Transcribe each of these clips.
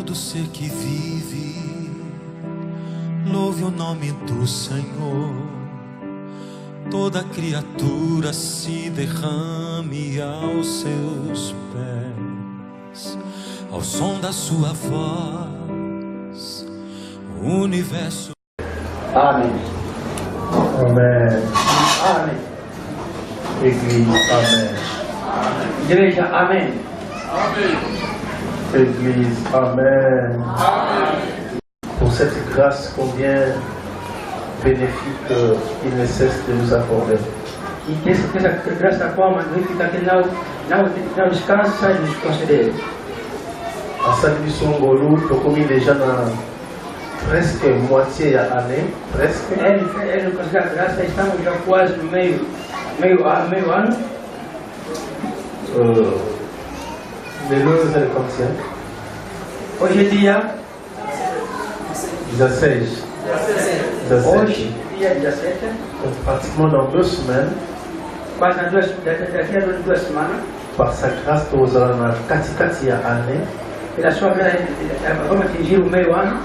todo ser que vive, louve o nome do Senhor. Toda criatura se derrame aos seus pés, ao som da sua voz, o universo. Amém. Amém. Amém. Église, Amen. Igreja, amém. Église, Amen. Pour cette grâce combien bénéfique il ne cesse de nous accorder. E que essa graça da qual magnífica que não descansa de nos conceder. À Saint-Bissongolo, Tokomi déjà dans presque moitié à année, presque. Ele considera a graça, estamos já quase no meio ano. Les lois et les combien? Hoje é dia 16. Hoje, dia 17. Donc pratiquement dans 2 semaines, Quase daqui a 2 semanas. par sa grâce, nous allons à Katikati à année. Pela sua graça, vamos atingir o meio ano.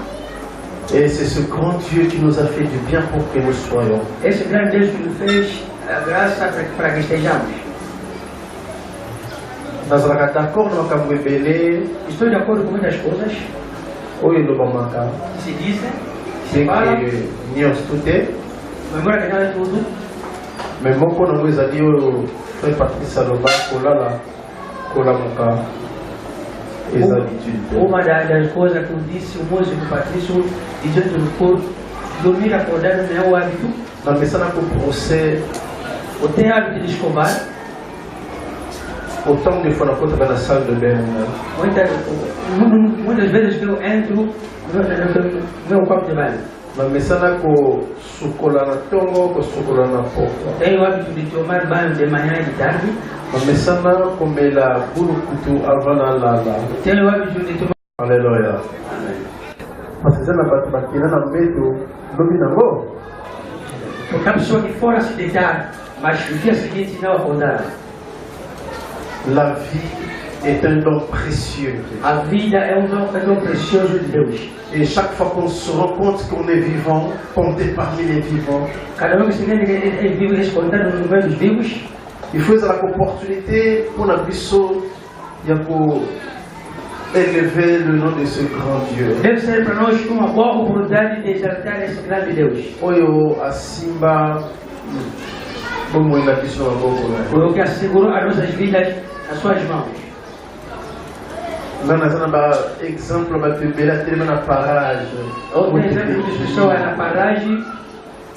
Et c'est ce grand Dieu qui nous a fait du bien pour que nous soyons. Esse grande Deus que nos fez a graça para que estejamos. Nós somos d'accord com o rebelde, Estou de acordo com muitas coisas ou ele vai mancar. que se dizem, que C'est se falam, que nous estudons, memória que não é tudo. mais moi quand nous a dit au frère Patrice Aloba, kola mancar, les habitudes. Uma das coisas que eu disse, o músico Patrício, dizendo no coro, dormir acordado não é o hábito. Na mesa na procès, Eu tenho hábito de escovar. autant de fois na conta na salle de bain. Muitas vezes que eu entro no meu quarto de banho. Na mesa na ko sukola na tongo, ko sukola na porta. Tenho o hábito de tomar banho de manhã e de tarde. Na mesa na komela bulu kutu avant na lala. Tenho o hábito de tomar. Alléluia. Parce que ça n'a pas de na medo, lobi nango. Porque a pessoa que fora se deitar, mas no dia seguinte não acordar. La vie est un don précieux. A vida é um dom precioso de Deus. Et chaque fois qu'on se rend compte qu'on est vivant, qu'on est parmi les vivants, Cada um que se lembra que ele vive respondendo no meio dos vivos. il faut avoir l'opportunité pour la biso, pour élever le nom de ce grand Dieu. Deve ser para nós uma boa oportunidade de exaltar esse grande Deus. Oyo asimba, bomo ina biso na bobo na. Foi o que assegurou as nossas vidas nas suas mãos. Là, nous avons un exemple, tellement na parage. Outro exemplo de pessoa na paragem,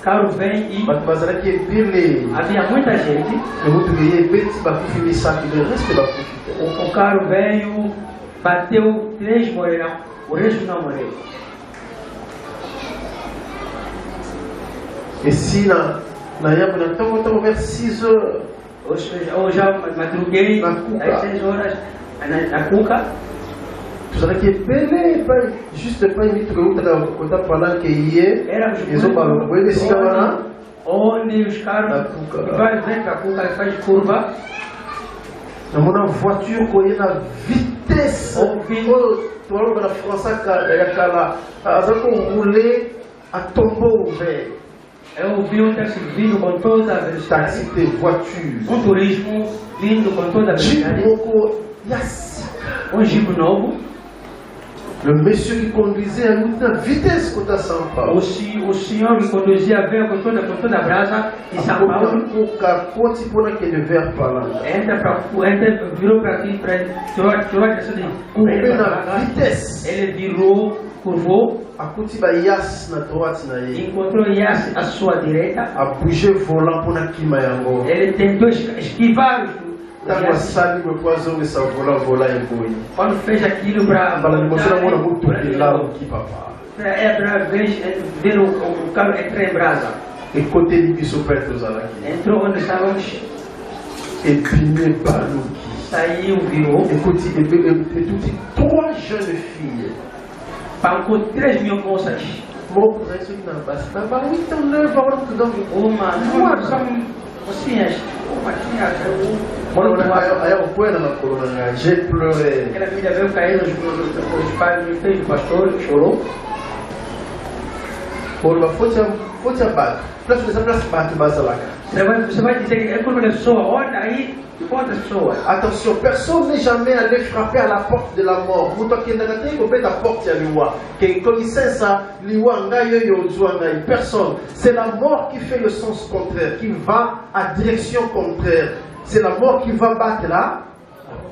carro vem e Mas aqui é bem. havia muita gente. Eu vou pedir bem se vai fumar saco de resto vai O carro veio, bateu 3 morreram, o resto não morreu. E se na época estamos vers 6 heures. Hoje já madruguei às 6 horas na Cuca. Vous savez que bem, juste pas une truc quand on parle que hier, Éramos ils ont parlé. Vous voyez ce qu'il y a onde os carros vêm para a Cuca e faz curva. Dans uma voiture qu'on est na vitesse. Tu vois na France aquela, as qu'on rouler a tombeau ouvert. Eu vi um taxi vindo com toda a velocidade. Taxi de voiture. Um turismo vindo com toda a velocidade. Um Jeep novo. Le monsieur qui conduisait à une vitesse quando a São Paulo. O senhor que conduzia veio com toda a brasa em São Paulo. O capote por aquele ver falando. Virou para aqui para tirar a questão de vitesse. Ele virou, curvou. A Cutiba Yas na droite na ele. Encontrou Yas à sua direita. A bouger volant por aqui Mayango. Ele tentou esquivar os. Quando fez aquilo para é para ver o carro entrar em brasa. Entrou onde estávamos. Saiu, virou. Écoutez, 3 jeunes filles. Pancou 3 mil moças. Uma, são mocinhas. Uma tinha J'ai pleuré. Aquela filha veio cair nos pais do pastor, chorou. Você vai dizer que é por uma pessoa, olha aí, outras pessoas. Attention, personne n'est jamais allé frapper à la porte de la mort. Personne. C'est la mort qui fait le sens contraire, qui va à direction contraire. C'est la mort qui va battre la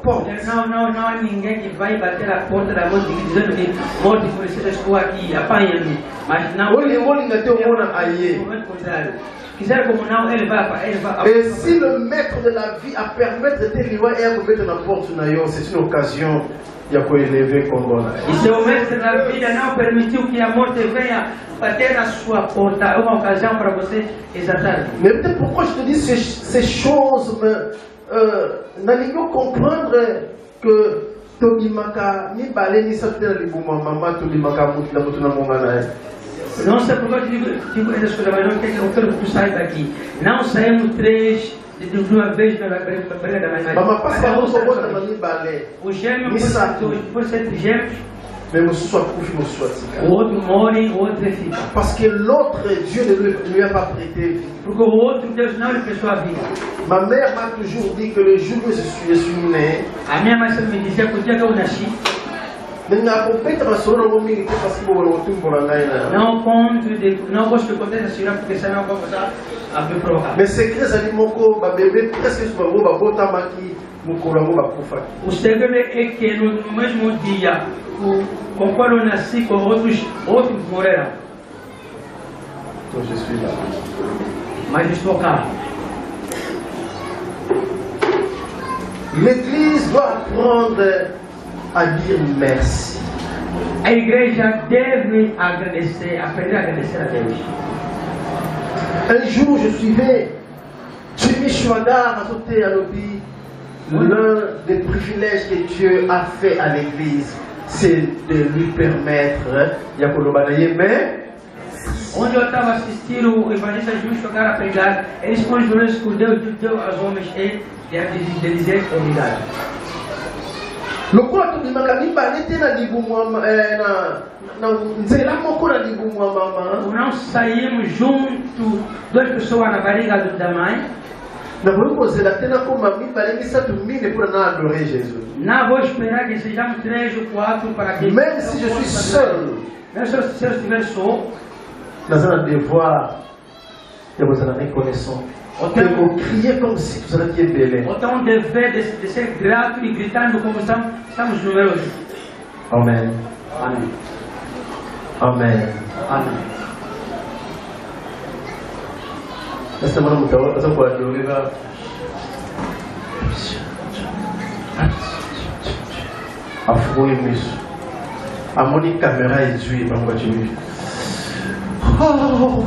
porte. Não há ninguém que vai bater a porta da morte dizendo que morte por isso estou aqui, apanha-me. Mas não. Quiser como não, ele vai. Et si le maître de la vie a permis de te lier et à mettre na porte, c'est une occasion de élever comme on a. E se o mestre da vida não permitiu que a morte venha bater na sua porta, é uma ocasião para você exaltar. Mais peut-être pourquoi je te dis ces choses, n'allons comprendre que Tobimaka ni balé ni sortir de l'ibuma maman Tobimaka mutla mutuna mongana. Não sei porque eu digo essas coisas, mas eu quero que tu saiba daqui. Não saímos três de uma vez na briga da mãe. Maman passa a roupa bota na ni balé. O gêmeo por ser gêmeos. Même soit couche, nous soit. O outro morre, o outro fica. Parce que l'autre Dieu ne lui a pas prêté vie. Porque o outro Deus não lhe prestou a vida. Ma mère m'a toujours dit que le jour où je suis né. A minha mãe sempre me dizia que o dia que eu nasci. Não gosto de contar essa senhora porque senão vou começar a me provocar. Mais c'est que ça dit mon corps, ma bébé presque ce moment va botar maki, mon corps va kufa. O segredo é que no mesmo dia, com qual eu nasci, com outros morreram. Então je suis là. Mas estou cá. L'Église doit apprendre à dire merci. A igreja deve agradecer, aprender a agradecer a Deus. Un jour, je suivais Jimmy Chouadar à côté à l'Obi. L'un des privilèges que Dieu a fait à l'Église, c'est de lui permettre, mais onde eu estava assistindo o evangelista Jimmy Chouadar a pregar, eles conjuraram que Deus deu aos homens e de dizer obrigado. Lokola tobimaka mibale te na libumu na nzela moko na libumu ya mama. Não saímos junto, duas pessoas na barriga da mãe. Na vou kozela te na koma mibale misatu mine pour na adorer Jésus. Não vou esperar que sejamos 3 ou 4 para que. Même si je suis seul. Même se eu estiver só. Nous avons un devoir de vous en reconnaissant. On peut crier comme si vous étiez bébé. On dever de ser grato e gritando como estamos numerosos. Amen. Amém. Amen. Amém. Esta semana eu vou para o livro. Afrouille isso. A moni caméra est tuée par moi tu. Oh.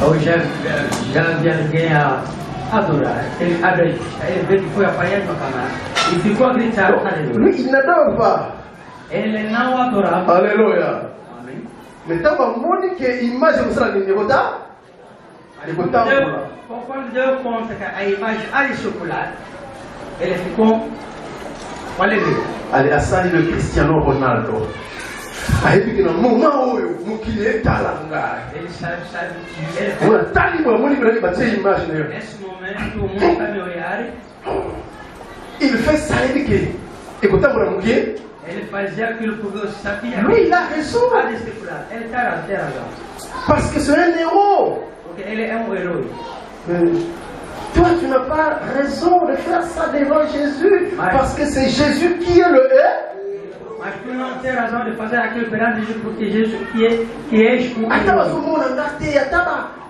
Hoje já vi alguém a adorar. Ele veio que foi apanhado na câmara e ficou a gritar. Lui, il n'adore pas. Ele não adorava. Alléluia. Amém. Mais tant que imagem você não me botar. Quando deu conta que a imagem ali circular, ele ficou com alegria. Allez, à ça, le Cristiano Ronaldo. Ele sabe. Nesse momento, o mundo está me olhando. Il fait ça, ele fazia aquilo porque eu sabia. Lui, il a raison. Ele tem razão. Parce que c'est un héros. Porque ele é herói. Toi, tu n'as pas raison de faire ça devant Jésus. Parce que c'est Jésus qui est le héros. Mas tu não tem razão de fazer aquilo perante Jesus, porque Jesus que és o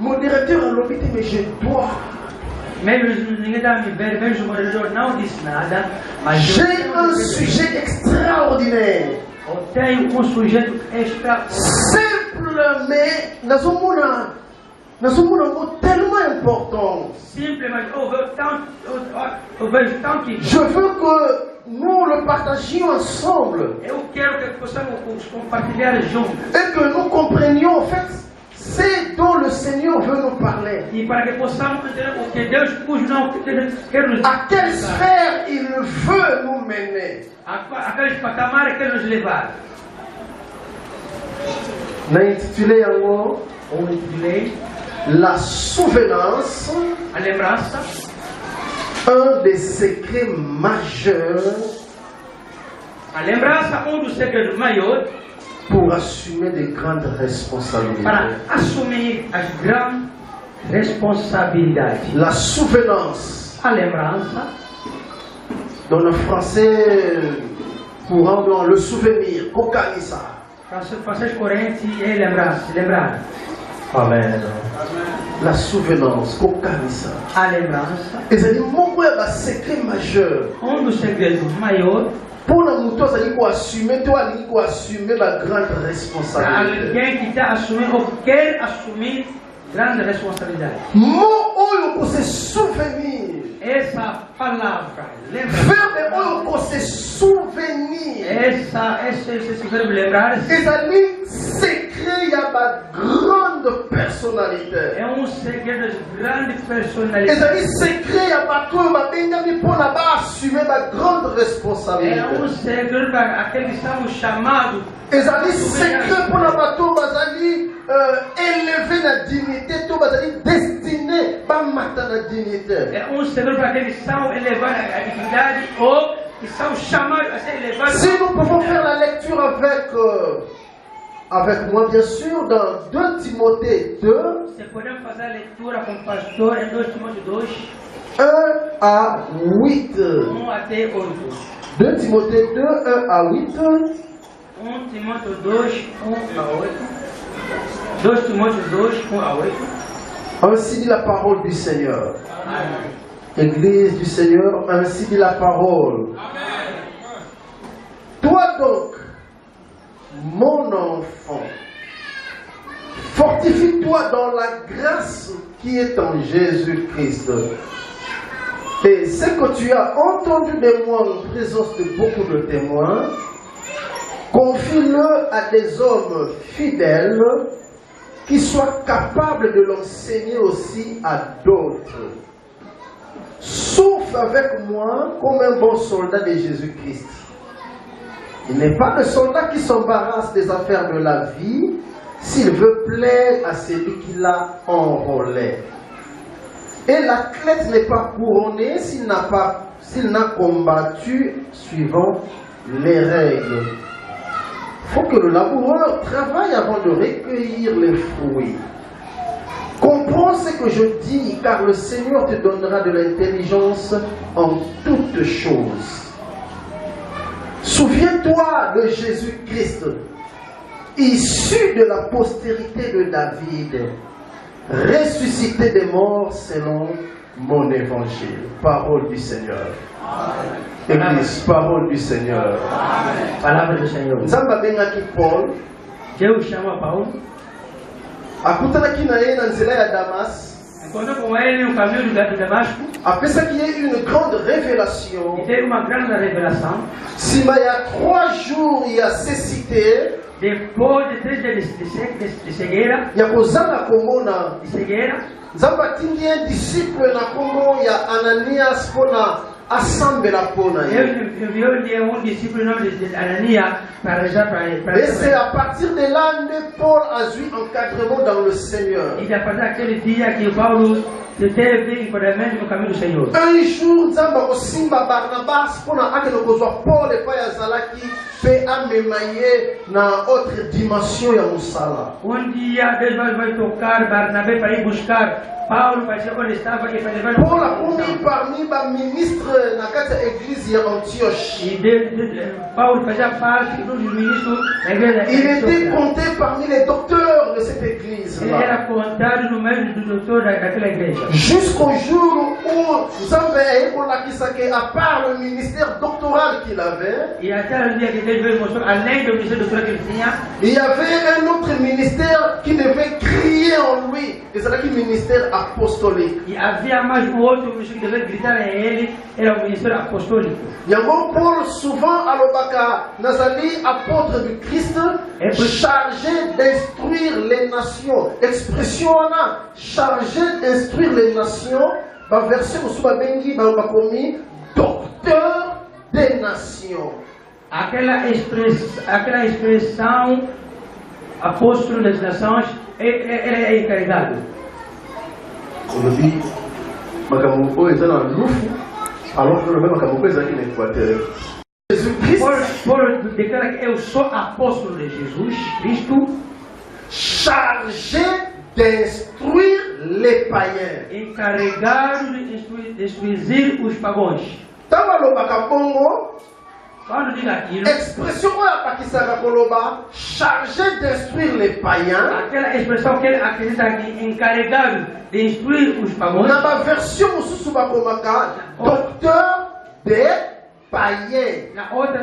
mon directeur a l'obité, mais je dois. Mesmo ninguém está me vendo, mesmo o moderador não disse nada, mas j'ai un sujet extraordinaire. Eu tenho sujeito extraordinário. Simplesmente, nós somos un mot tellement important. Simplesmente, eu vejo tanto que. Je veux que nous le partagions ensemble. Eu quero que possamos compartilhar juntos. Et que nous comprenions en fait ce dont le Seigneur veut nous parler. E para que possamos entender o que Deus quer nos À quelle sphère il veut nous mener. aqueles patamares que quer nos levar. On a intitulé alors On intitulei La souvenance, a lembrança, un des secrets majeurs a lembrança dos segredos maiores pour assumer de grandes responsabilités. para assumir as grandes responsabilidades. La souvenance, A lembrança, dans le français courant, dans le souvenir, kokanisa. francês corrente é lembrança, lembrar. Amen. La souvenance, kokanisa. A lembrança, ezali moko ya basekret majeur dos segredos maiores mpona moto azali koassume to alingi koassume bagrande para responsabilité. alguém que está assumindo ou quer assumir grande responsabilidade. Mo oyo kose souvenir, Essa palavra, lembrar, verbe oyo kose souvenir, esse verbo lembrar ezali secret ya bagrande personnalité, segredo de grande personalidade. ezali secret ya bato oyo babengami mpona baassume bagrande responsabilité, Segredo para aqueles que são chamados. ezali secret mpona bato oyo bazali élevé na dignité to bazali destiné bamata na dignité. Segredo para aqueles que são elevados à dignidade ou que são chamados a ser elevados. Si nous pouvons faire la lecture avec moi, bien sûr, dans 2 Timothée 2, Você podemos fazer a leitura com o pastor em 2 Timóteo 2, 1 à 8. 1 até 8. 2 Timothée 2, 1 à 8. 1 Timóteo 2, 1 a 8. 2 Timóteo 2, 1 a 8. Ainsi dit la parole du Seigneur. Église du Seigneur, ainsi dit la parole. Toi donc, mon enfant, fortifie-toi dans la grâce qui est en Jésus-Christ. Et ce que tu as entendu de moi en présence de beaucoup de témoins, confie-le à des hommes fidèles qui soient capables de l'enseigner aussi à d'autres. Souffre avec moi comme un bon soldat de Jésus-Christ. Il n'est pas le soldat qui s'embarrasse des affaires de la vie s'il veut plaire à celui qui l'a enrôlé. Et l'athlète n'est pas couronné s'il n'a combattu suivant les règles. Il faut que le laboureur travaille avant de recueillir les fruits. Comprends ce que je dis, car le Seigneur te donnera de l'intelligence en toutes choses. Souviens-toi de Jésus-Christ, issu de la postérité de David, ressuscité des morts selon mon évangile. Parole du Seigneur. Église, parole du Seigneur. Palavra do Senhor. Nzamba bengaki Paul, Deus chama Paulo, akutanaki na ye na nzela ya Damas, encontrou com ele no caminho do Damasco apesaki ye une grande révélation. e teve uma grande revelação. Sima ya 3 jours ya cécité, Depois de 3 dias de cegueira, ya kozanga komona, Nzambe atingi ye disciple na kombo ya Ananias mpona asambela mpona ye. Deus enviou-lhe discípulo em nome de Ananias para rezar para ele. Et c'est à partir de là que Paul a eu encadrement dans le Seigneur. E a partir daquele dia que Paulo teve enquadramento no caminho do Senhor. Un jour, Nzambe akosimba Barnabas mpona akende kozwa Paul epai azalaki mpe amema ye na autre dimension ya mosala. Dia Deus vai tocar Barnabé para ir buscar Paulo para dizer onde estava e para levar. Paul a commis parmi les ministres na kati ya église ya Antioche. Paulo fazia parte dos ministros da igreja. Il était compté parmi les docteurs de cette église. Ele era contado no meio dos doutores daquela igreja. Jusqu'au jour où Nzambe ayekolakisa que à part le ministère doctoral qu'il avait, E até o dia que Deus veio mostrar, além do ministério doutoral que ele tinha, il y avait un autre ministère qui devait crier en lui. Et c'est là le ministère apostolique. e havia mais um outro ministério que devia gritar a ele, é era o ministério apostólico. Yango Paul souvent alobaka nazali apôtre du Christ chargé d'instruire les nations. Expression wana chargé d'instruire les nations. Ba verset musuba bengi ba bakomi docteur des nations. Aquela expressão apóstolo das nações, ele é encarregado. Olobi makambo oyo eza na lufu alors que olobi makambo oyo ezalaki na équateur. Paulo declara que eu sou apóstolo de Jesus Cristo, chargé d'instruire les païens. encarregado de instruir os pagãos. Tanto alobaka bongo, Quando diz aquilo, expression oyo apakisaka koloba chargé d'instruire les païens. aquela expressão que ele acredita aqui, encarregado de instruir os pagãos, Na ba version mosusu bakomaka docteur des païens. na outra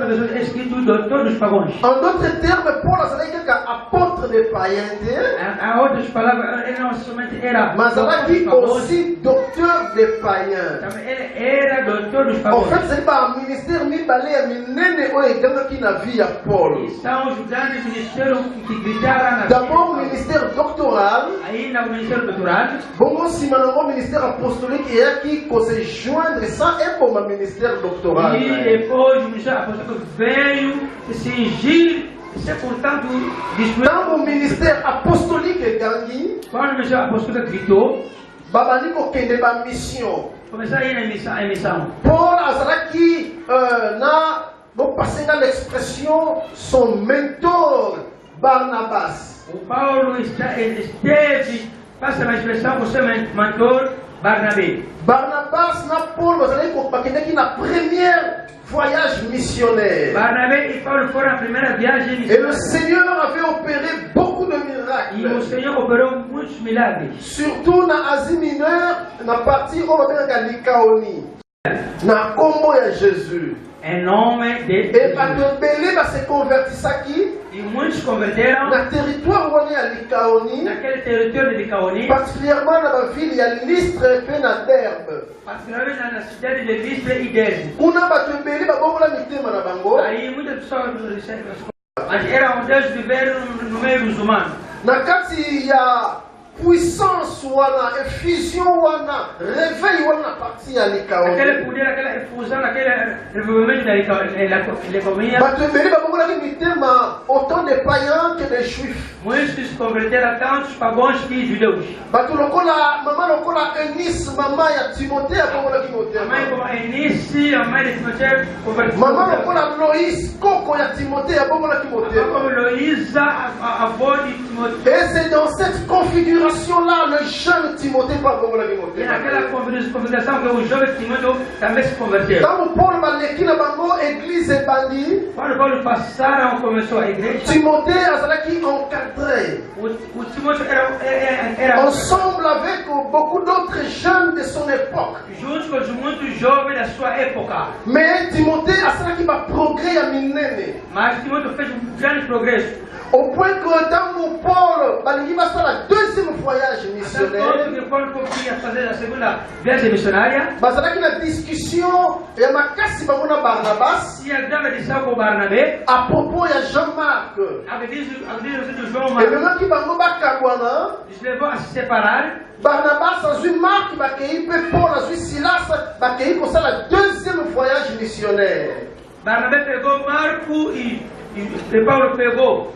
versão é escrito doutor dos pagãos. En d'autres termes, Paul azalaki kaka apôtre des païens te, A outras palavras, ele não somente era mais doutor dos azalaki pagãos, aussi docteur des païens. também ele era doutor dos En pagãos. fait, c'est pas un ministère mibale ya minene oyo egangaki na vie ya Paul. São os grandes ministérios que gritaram na D'abord, ministère doctoral, ainda o ministério doutoral, bongo nsima nango ministère apostolique eyaki kose joindre sans eboma ministère doctoral. e depois o ministério apostólico veio se cingir, se portanto destruir. Ntango ministère apostolique egangi, Quando o ministério apostólico gritou, babandi kokende bamission. começou a ir a missão. Paul azalaki na bopasenga l'expression son mentor Barnabas. O Paulo esteve, passa a expressão, com seu mentor Barnabé. Barnabas na Paul bakendaki na première voyage missionnaire. Barnabé e Paulo foram a primeira viagem Et le missionária. Seigneur avait opéré beaucoup de E o miracles. Senhor operou muitos milagres. Surtout na Asie mineure, na partie oyo babengaka Likaoni. Na kombo ya Jésus. Em nome de Et bato Jesus. ebele base convertisaki E muitos converteram na territoire wana ya Likaoni. naquele território de Licaonia, Particulièrement na bavile ya Lystre mpe na Derbe. particularmente na cidade de Listra e Derbe. Kuna bato ebele babongola mitema na bango. Aí muitas pessoas mas eram Deus viveram no meio dos humanos. Na kati ya puissance wana, effusion wana, réveil wana na parti ya Aquele Likaoni. poder, aquela efusão, aquele revolvimento da Licaonia, Bato ebele babongolaki mitema autant de païens que de juifs. muitos que se converteram, tanto os pagãos que judeus. Bato lokola mama lokola Eunice mama ya Timothée abongolaki A mãe motema. como Eunice, a mãe de Timoteu, converteu. Mama lokola Loïs koko ya Timothée abongolaki Como motema. Luísa, a avó de Timoteu. Et c'est dans cette configuration-là le jeune Timothée pas abongolaki E naquela motema. conversação que o jovem Timoteu também se converteu. Ntango Paul baleki na bango église ebandi, Quando Paulo passaram, começou a igreja. Timothée azalaki encadré. O Timóteo era Ensemble avec beaucoup d'autres jeunes de son époque. junto com os muitos jovens da sua época. Mais Timothée asalaki ba progrès ya minene. Mas Timóteo fez grande progresso. Au point que ntango Paul balingi basala deuxième voyage Até missionnaire, que Paulo podia fazer a segunda viagem missionária. bazalaki na discussion ya makasi bango na Barnabas E a grande lição com Barnabé. à propos ya Jean-Marc. A diz de João Ememaki bango bakabwana. nos levou a se separar. Barnabas azwi Marc bakei mpe Paul azwi Silas bakei kosala deuxième voyage missionnaire. Barnabé pegou Marco e Paulo pegou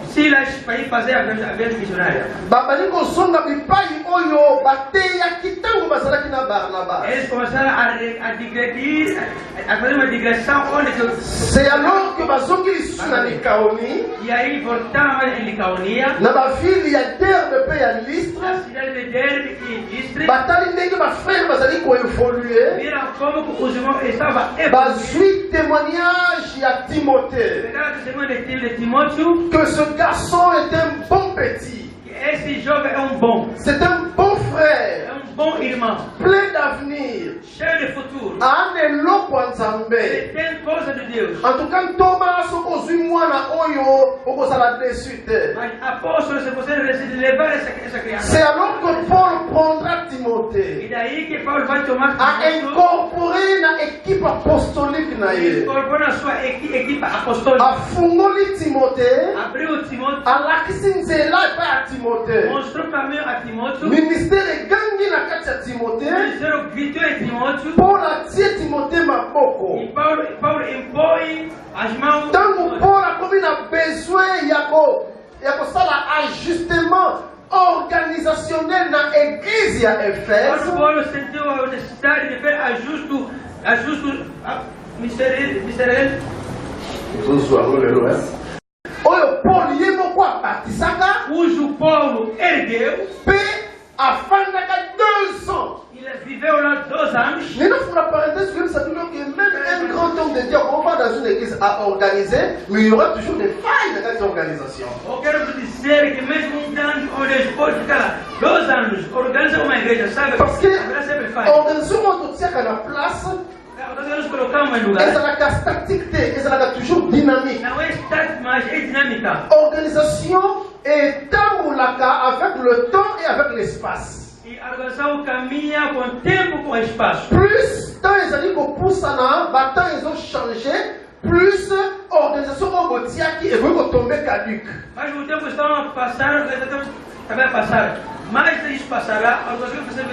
Silas para ir fazer a viagem missionária. Babali kozonga bipai oyo bateyaki ntango bazalaki na Barnabas. Eles começaram a digredir, a fazer uma digressão onde que C'est alors que bazongi lisusu na Likaoni, e aí voltaram em Licaonia, na bavile ya Derbe mpe ya Lystre, na cidade de Derbe e Listre, batali ndenge bafrère bazali koévolue, viram como os irmãos estavam bazwi témoignage ya Timothée pegaram testemunho de Timóteo, que ce garçon est un bon petit, que esse jovem é bom, c'est un bon frère, é bom irmão, plein d'avenir, cheio de futuro. ane eloko ya Nzambe. Ele tem coisa de Deus. En tout cas, Thomas kozwi mwana oyo okozala dessus te. Apôstolo, c'est possible de lever essa criança. C'est alors que Paul prendra Timothée. E daí que Paulo vai tomar A incorporer na équipe apostolique na ye. incorporou na sua equipe apostólica. Afungoli Timothée. Abriu Timóteo, Alakisi nzela epai ya Timothée. mostrou o caminho a Timóteo. Ministère egangi na kati ya Timothée. Fizeram vídeo em Timóteo. Paul atie Timothée maboko. E Paulo impõe as mãos. Ntango Paul akomi na besoin ya kosala ajustement organisationnel na église ya Éphèse. Quando Paulo sentiu a necessidade de ver ajusto ministerial. Oyo Paul ye moko abatisaka, Cujo Paulo ergueu. mpe afandaka 2 ans. Ele viveu lá 2 anos. Mais non, pour la parenthèse, que ça veut dire que même un grand homme de Dieu, on va dans une église à organiser, mais il y aura toujours des failles dans cette organisation. Eu quero dizer que mesmo tanto onde pode ficar lá 2 anos, organiza uma igreja, sabe? Parce que Haverá sempre falha. l'organisation, on tient qu'à la place, Nós colocamos em lugar. et ça n'a statique, et ça n'a toujours dynamique. Não é estático, mas é dinâmica. Organisation est tamboulaka avec le temps et avec l'espace. E a organização caminha com tempo, com espaço. Plus temps ils allaient qu'on pousse na, temps ils ont changé, plus organisation au qui est vraiment tombé caduque. Mas o tempo está a passar, a organização também a passar. Mais isso passará, a organização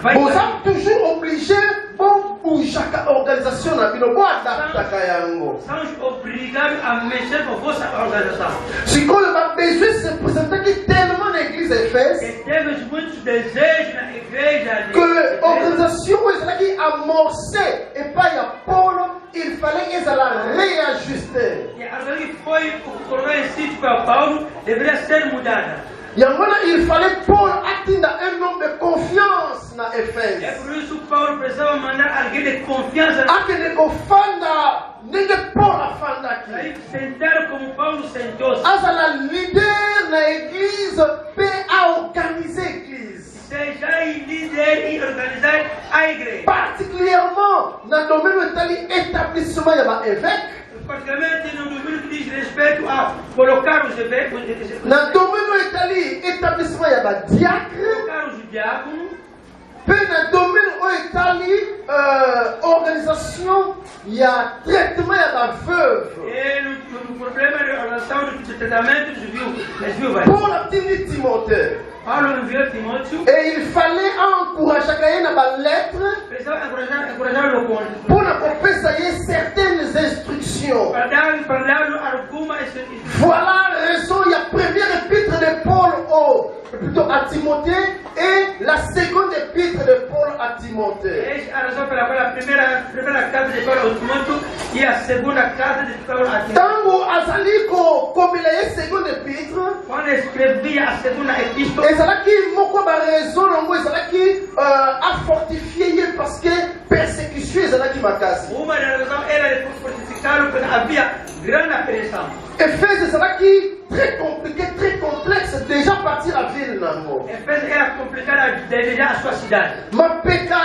vai Vous êtes toujours obligé bon pour chaque organisation na bino bo adaptaka yango. somos obrigados a mexer com a vossa organização. Sikoyo ba besoin se présenter qui tellement na église Éphèse E temos muitos desejos na igreja. que l'organisation est qui amorcée et pas ya Paul, il fallait qu'ils la réajuster. E a organização que foi colocada em sítio para Paulo deveria ser mudada. Yangona il fallait Paul atteindre un homme de confiance na É Éphèse. por isso que Paulo precisava mandar alguém de confiança. Akende kofanda nenge Paul afandaki. Aí sentaram como Paulo sentou-se. Azala leader na église pe a organiser église. Seja líder e organizar a igreja. Particulièrement dans le domaine de l'établissement de l'évêque. Particularmente no domínio que diz respeito a colocar os evênicos, Dans le domaine de l'établissement de diacre. colocar os diáconos. Dans le domaine de l'organisation, il y a traitement de la veuve. E no problema da relação do tratamento das viúvas. Paul a dit Timothée. Paulo enviou Timóteo. Et il fallait encourager dans la lettre Precisava encorajar-lo com pour nous certaines instructions. para dar-lhe alguma instrução. Voilà la raison, il y a la première épître de Paul plutôt à Timothée et la seconde épître de Paul à Timothée. Essa é a razão pela qual a primeira carta de Paulo ao Timóteo e a segunda carta de Paulo a Timóteo. Tango Azaliko, comme il y a la seconde épître, Quando escrevia a segunda epístola, et c'est là qui m'a raison, c'est là qui a fortifié parce que persécution, c'est là qui m'a cassé. uma das razões era de fortificá-lo porque havia grande apreensão. Éphèse, c'est là qui très compliqué, très complexe, déjà partir à ville. Éfeso era complicada déjà a sua cidade. Mapeka,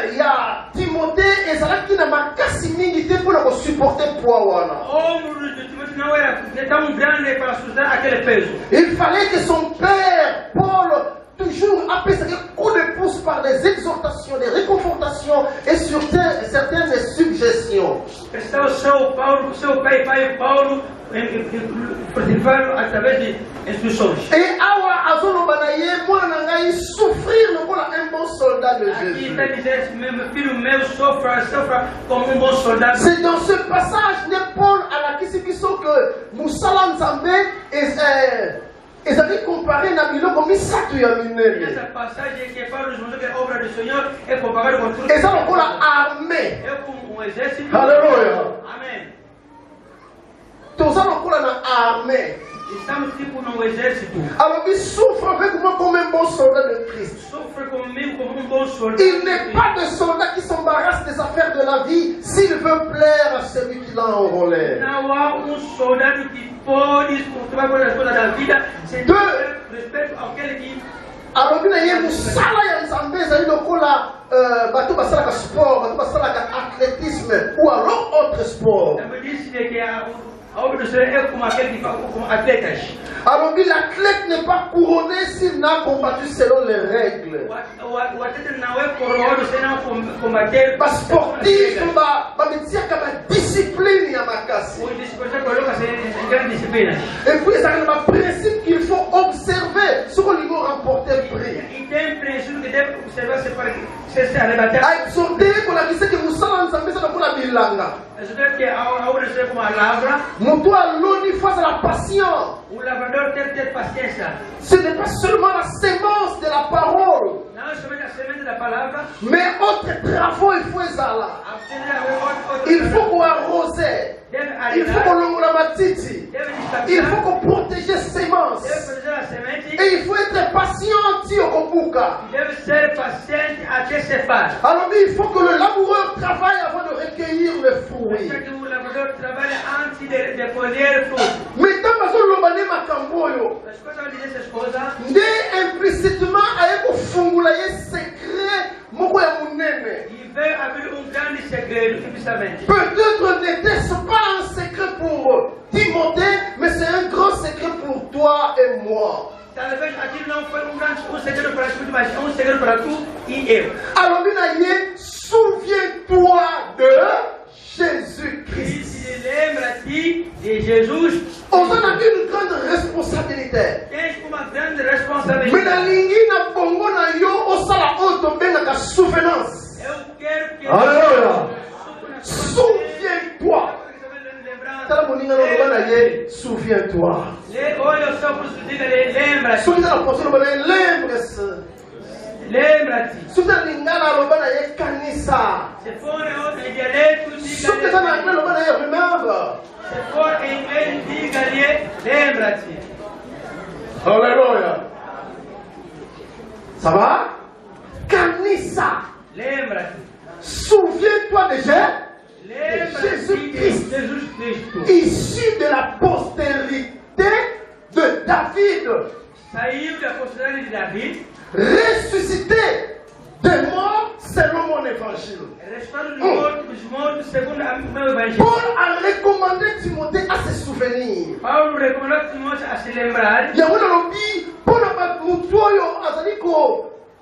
il y a Timothée, et c'est là qui n'a pas cassé mingi pour supporter le poids. O ombro de Timóteo não era tão grande para sustentar aquele peso. Il fallait que son père, Paul, toujours appelle ce coup de pouce par des exhortations, des réconfortations et sur certaines suggestions. Precisava seu pai Paulo, fortificá-lo através de instruções. Et awa azolo banaye moi nangai souffrir le voilà un bon soldat de Aqui Jésus. está dizendo, meu filho meu sofra como um soldado. C'est dans ce passage de Paul à la Kisikiso que Moussala Nzambe et ça dit comparé na bilo comme ça tu as miné. Essa passagem que Paulo nos mostrou que a obra do Senhor é comparada com tudo. Et ça on la armée. É como exército. Alléluia. Amém. Tout ça on la armée. Estamos tipo num exército. Alors il souffre avec moi comme un bon soldat de Christ. Sofre comigo como um bom soldado. Il n'est pas de soldat qui s'embarrasse des affaires de la vie s'il veut plaire à celui qui l'a enrôlé. Não há soldado que pode se preocupar com as coisas da vida sem respeito àquele que. Alors il y a Moussala et Nzambe ezali lokola bato basalaka sport, bato basalaka athlétisme ou alors autre sport. Também disse Alors l'athlète n'est pas couronné s'il n'a combattu selon les règles. Le sportif va discipline à ma casse. Et puis ça c'est un principe qu'il faut observer sur le niveau remporté prix. À exhorter pour la question que nous sommes ensemble ça pour la bilanga. Mon doigt l'oni face à la patience. Ce n'est pas seulement la sémence de la parole, mais autres travaux il faut là. Il faut qu'on arrose, il faut qu'on longe la matiti, il faut qu'on protège les semences, et il faut être patient au Kobuka. Alors il faut que le laboureur travaille avant de recueillir le fruit. Mais dans le makamboyo, nde implicitement avec au fungulaye secret moko ya munene. Peut-être n'était-ce pas un secret pour Timothée, mais c'est un grand secret pour toi et moi. Alors souviens-toi de Jésus-Christ. On a une grande responsabilité. Mais la ligne na bongo na yo osala oto benga ka souvenance. Alléluia. Souviens-toi. Tala moninga no bana ye souviens-toi. Lembra-te. Souviens-toi lobana ye kanisa. Souviens-toi lobana ye remember. Lembra-te. Alléluia. Ça va? Kanisa. Lembra-te. Souviens-toi de Jésus-Christ, issu de la postérité de David, ressuscité des morts selon mon évangile. Paul a recommandé Timothée à se souvenir.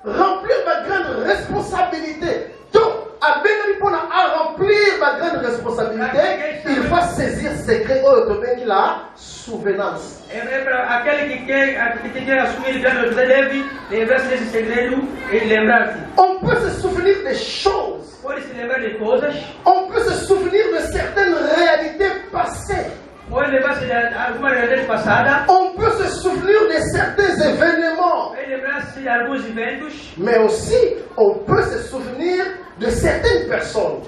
Remplir ma grande responsabilité. Donc, à remplir ma grande responsabilité, il faut saisir secret de la souvenance. On peut se souvenir des choses. On peut se souvenir de certaines réalités passées. On peut se souvenir de certains événements. Mais aussi, on peut se souvenir de certaines personnes.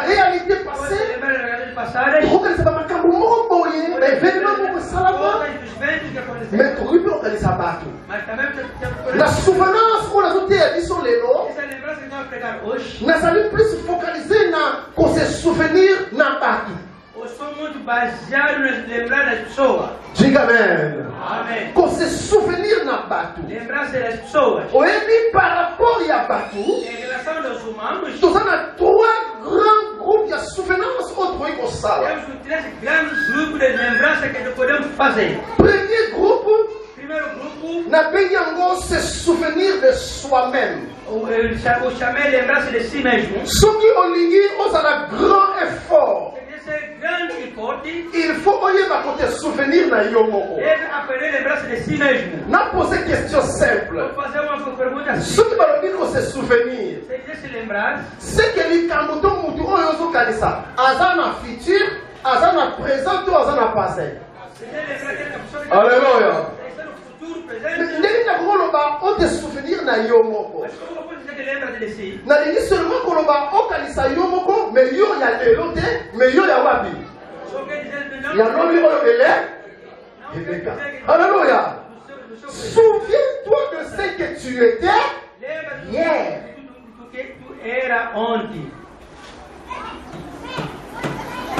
Réalité passée. La souvenance qu'on a dit sur les lots, nous allons plus focaliser sur se souvenir dans batu. Diga amen. Qu'on se souvenir dans batu. Oui, par rapport à batu, nous avons trois grands groupes de souvenance autres que ça. Premier groupe, se souvenir de soi-même. Ceux qui ont lié aux un grand effort. Il faut se souvenir de Yomoko. N'a posé une question simple. Ceux qui vont se souvenir, c'est que les Kamuto Moutou Oyozo Kalisa, Azana futur, Azana présent ou Azana passé. Alléluia. On te souvenir na Yomoko. Na lini seulement koloba okalisa Yomoko, mais yo ya lelote, mais yo ya wabi. Ya lobi ele. Alléluia. Souviens-toi de ce que tu étais hier.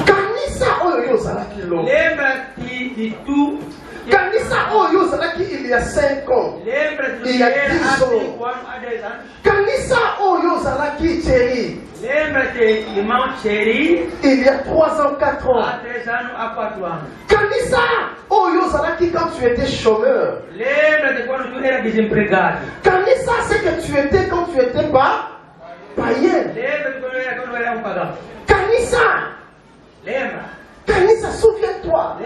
Kanisa oyo yo zalaki lo. Lembra-te de tout. Kanisa oyo zalaki il y a 5 ans. Il y a 10 ans. Kanisa oyo zalaki il y a 3 ans, 4 ans. Kanisa, oh Yozalaki, quand tu étais chômeur. Kanisa, c'est que tu étais quand tu étais pas païen. Kanisa, Kanisa, souviens-toi.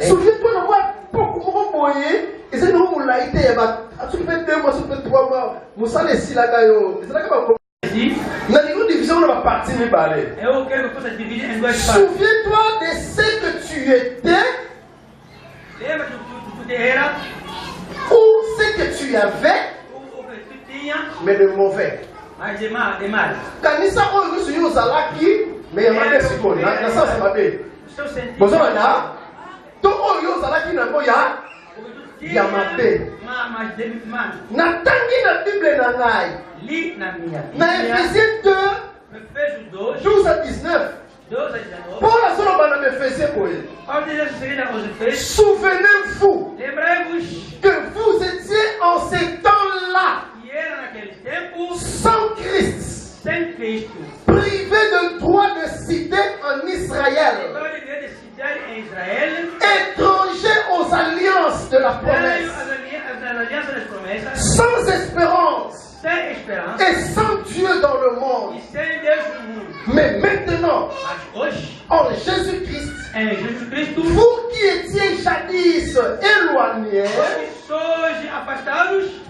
Souviens-toi de moi, beaucoup moyen. Et c'est nous qui l'avons été. Tu peux 2 mois, tu peux 3 mois. Vous savez si la gagne. C'est là que dans une division, on va partir de parler. Souviens-toi de ce que tu étais ou ce que tu avais, mais de mauvais. Kanisa, on nous suit aux alaki, mais il y a des psychologues. Dans ça, c'est ma belle. Bonjour, Anna. Donc, on nous alaki, il y a ma belle. Natangi na Bible na ngai. Na Ephésiens 2, 12 à 19. Paul a solo bana Ephésiens koye. Souvenez-vous que vous étiez en ces temps-là sans Christ, privés de droit de cité en Israël, étrangers aux alliances de la promesse, sans espérance et sans Dieu dans le monde. Mais maintenant, en Jésus-Christ, vous qui étiez jadis éloignés,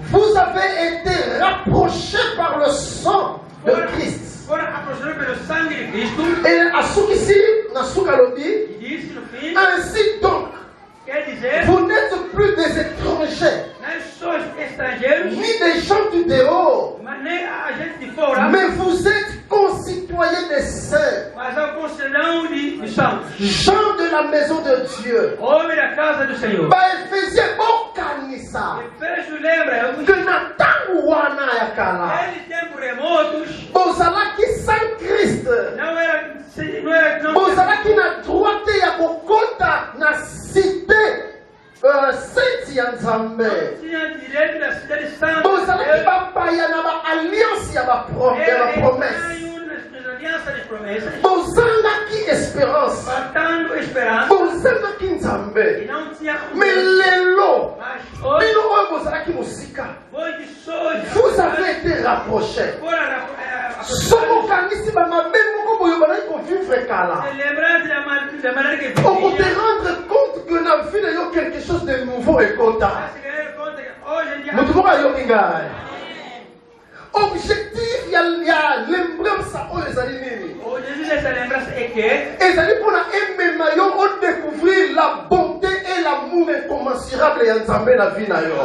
vous avez été rapprochés par le sang de Christ. Et à Soukissi, ainsi donc, vous n'êtes plus des étrangers, ni des gens du dehors, mais vous êtes concitoyens des saints, gens de la maison de Dieu. Bah, Ephésiens, Kanisa, que Nathan Wana Yakala, Bozalaki sans Christ, Bozalaki na droite ya Bokota na cité Saint Yanzambe. Bozalaki bapaya na ba alliance ya ba promesse. Bozalaki espérance. Bozalaki Nzambe. Mais lelo, bino oyo bozalaki musika. Vous avez été rapprochés. Somo kanisi ba mabe moko boyo ba ko vivre kala. On peut te rendre compte que na vie de yo quelque chose de nouveau et kota. Mutumoka yo kingai. Objectif, il y a l'emblème ça oh les alinés. Et ça dit pour la MMAYO on découvrir la bonté et l'amour incommensurable et ensemble la vie na yo.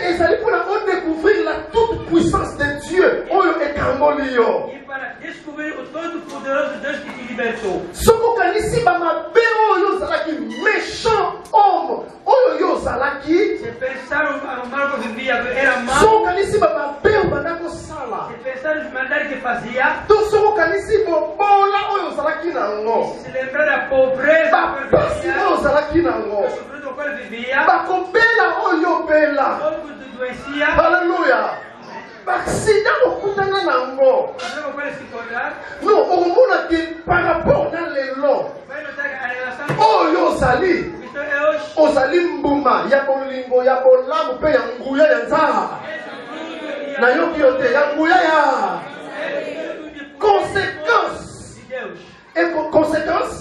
Et ça dit pour la on découvrir la toute puissance de Dieu. Oh et Carmolio. Soko kanisi ba mabe oyo zalaki méchant homme. Oyo yo zalaki. Soko kanisi ba mabe banako sala. To soko kanisi bobola oyo zalaki nango. Ba pasi oyo zalaki nango. Ba kobela oyo bela. Hallelujah. Accident au kutana nango. Non, au monde qui par rapport dans les lots. Oh yo sali. Ozali mbuma ya bolingo ya bolamu pe ya nguya ya nzala. Na yo kiote ya nguya ya. Conséquence. Et conséquence.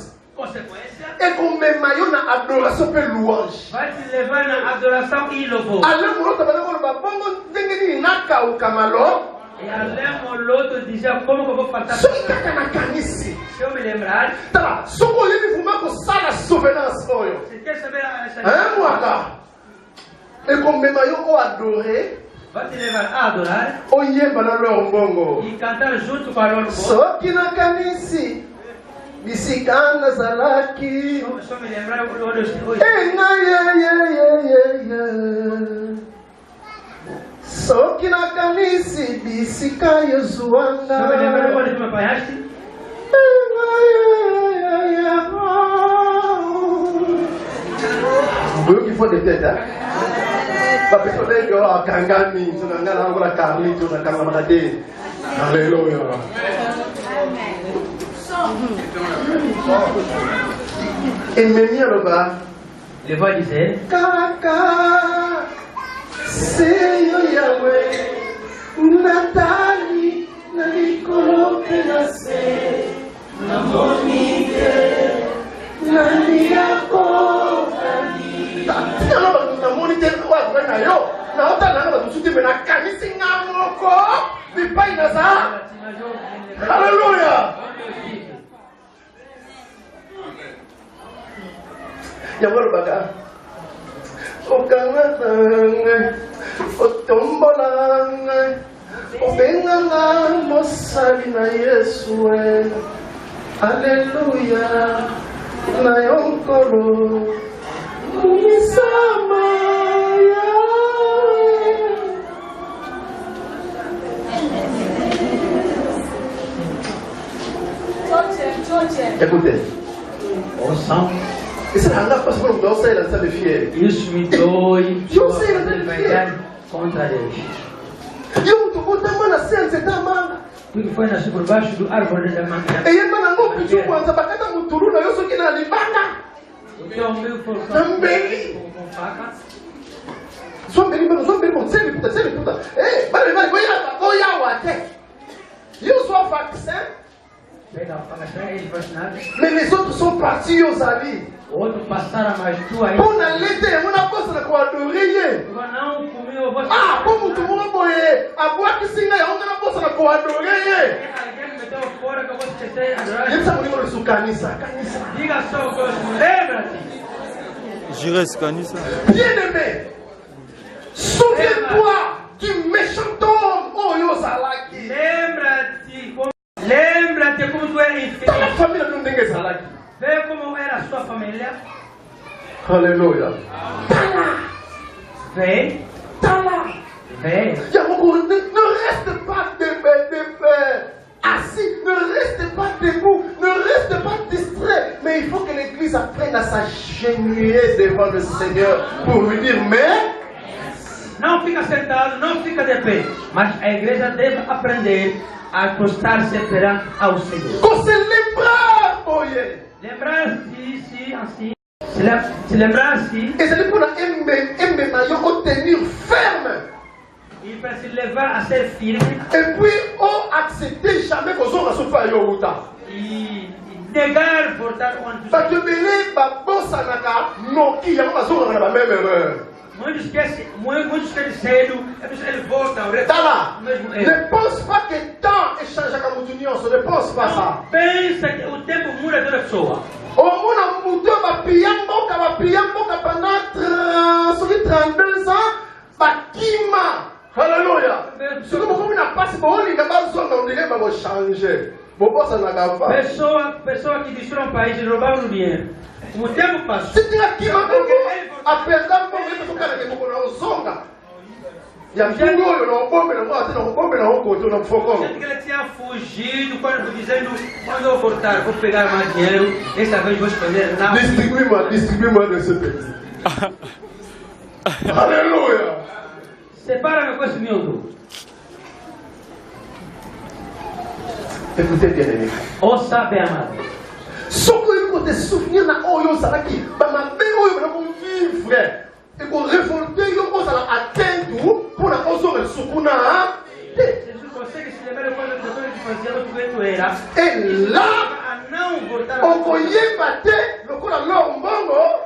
Et qu'on met maillot na adoration pe louange. Alors mon autre banako ba bongo ndengeni naka ou kamalo. Et alors l'autre disait comment qu'on va faire ça. Sokaka na kanisi. Tala, soko yebi fuma ko sala souvenance oyo. C'était ça hein mwaka. Et qu'on met maillot o adorer. On yemba na leur mbongo. Il cantait juste par leur mbongo. Soki na kanisi. Bisikana zalaki. Soki na kanisi bisika yozuanga. Vous qu'il faut des têtes, hein? La personne est là, Kangami, tu n'as pas la Carly, tu n'as pas la maladie. Alléluia. Et Mémia là-bas, les voix disaient Kaka, c'est Yahweh, Nathalie, Nalikolo, Penase, Namonique, Naniako, Namonique, Alléluia. Yamaro baga. Okangatanga, otombolanga, obenganga mosali na Yesu. Alléluia. Na yonkolo. Munisama. Écoutez. au sang. Isso não anda passando por você, ela sabe fiel. Isso me dói de verdade contra Deus. Eu tô botando na ciência da manga. Tudo foi nascer por baixo do árvore da manga. E ele não não pediu quando bacana muturu na eu sou que na libana. Então meu foi também. Com faca. Só bem, sempre puta. Ei, vai, vai até. Eu sou vaccin. Mais les autres sont partis aux amis. Outro passaram mais tu aí. On a l'été, on a passé na coadoreie. Ah, como tu vou boyer? A boa que sim, on a passé na coadoreie. Ele sabe o que é canissa? Diga só o que lembra-te. J'irai ce canissa. Bien-aimé, souviens-toi du méchant homme, oh Yosalaki. Lembra-te como tu era infeliz. A família não tem Salaki. Vê como era a sua família. Aleluia. Vê. Vê. Ne reste pas assis, ne reste pas debout, ne reste pas distrait. Mais il faut que l'église apprenne à s'agenouiller devant le Seigneur pour lui dire mais. Não fica sentado, não fica de pé. Mas a igreja deve aprender a prostrar-se perante ao Senhor. Qu'on se lembrar, boye. Lembrar-se, assim. Se lembrar-se. Et c'est pour aimer maillot tenir ferme. E para se levar a ser firme. Et puis, on accepter jamais que on se fasse yoruta. E negar voltar onde. Parce que belé ba bossa naka no ki ya ba zonga na ba même erreur. Muitos esquecem cedo, ele volta ao retorno. Ne pense pas que temps échange avec mon union, ne pense pas ça. Pensa que o tempo muda toda pessoa. O mona mudo ba piyamboka pendant 32 ans, ba kima. Alléluia. Ce que vous na passe bon linga ba zonga on dirait ba go changer. Bo bossa na gava. Pessoa que destrói um país e roubar o dinheiro. O tempo passou. Se tinha kima apesar de que o cara que não zonga. Ya mfungo no bombe na moto, no bombe na oco, no fogo. Gente que ele tinha fugido quando dizendo quando eu voltar vou pegar mais dinheiro, esta vez vou esconder nada. Distribui-moi desse pays. Aleluia. Separa-me com esse miúdo. Écoutez bien aimé. Ouça bem, amado. Só que eu vou te souvenir na oyo salaki, ba ma be oyo na ko vivre. E ko révolter yo ko sala atento pour na ozo le sukuna. Jesus consegue se lembrar quando depois de fazer o que tu era. Et là, on connaît bater le coup de l'ombongo.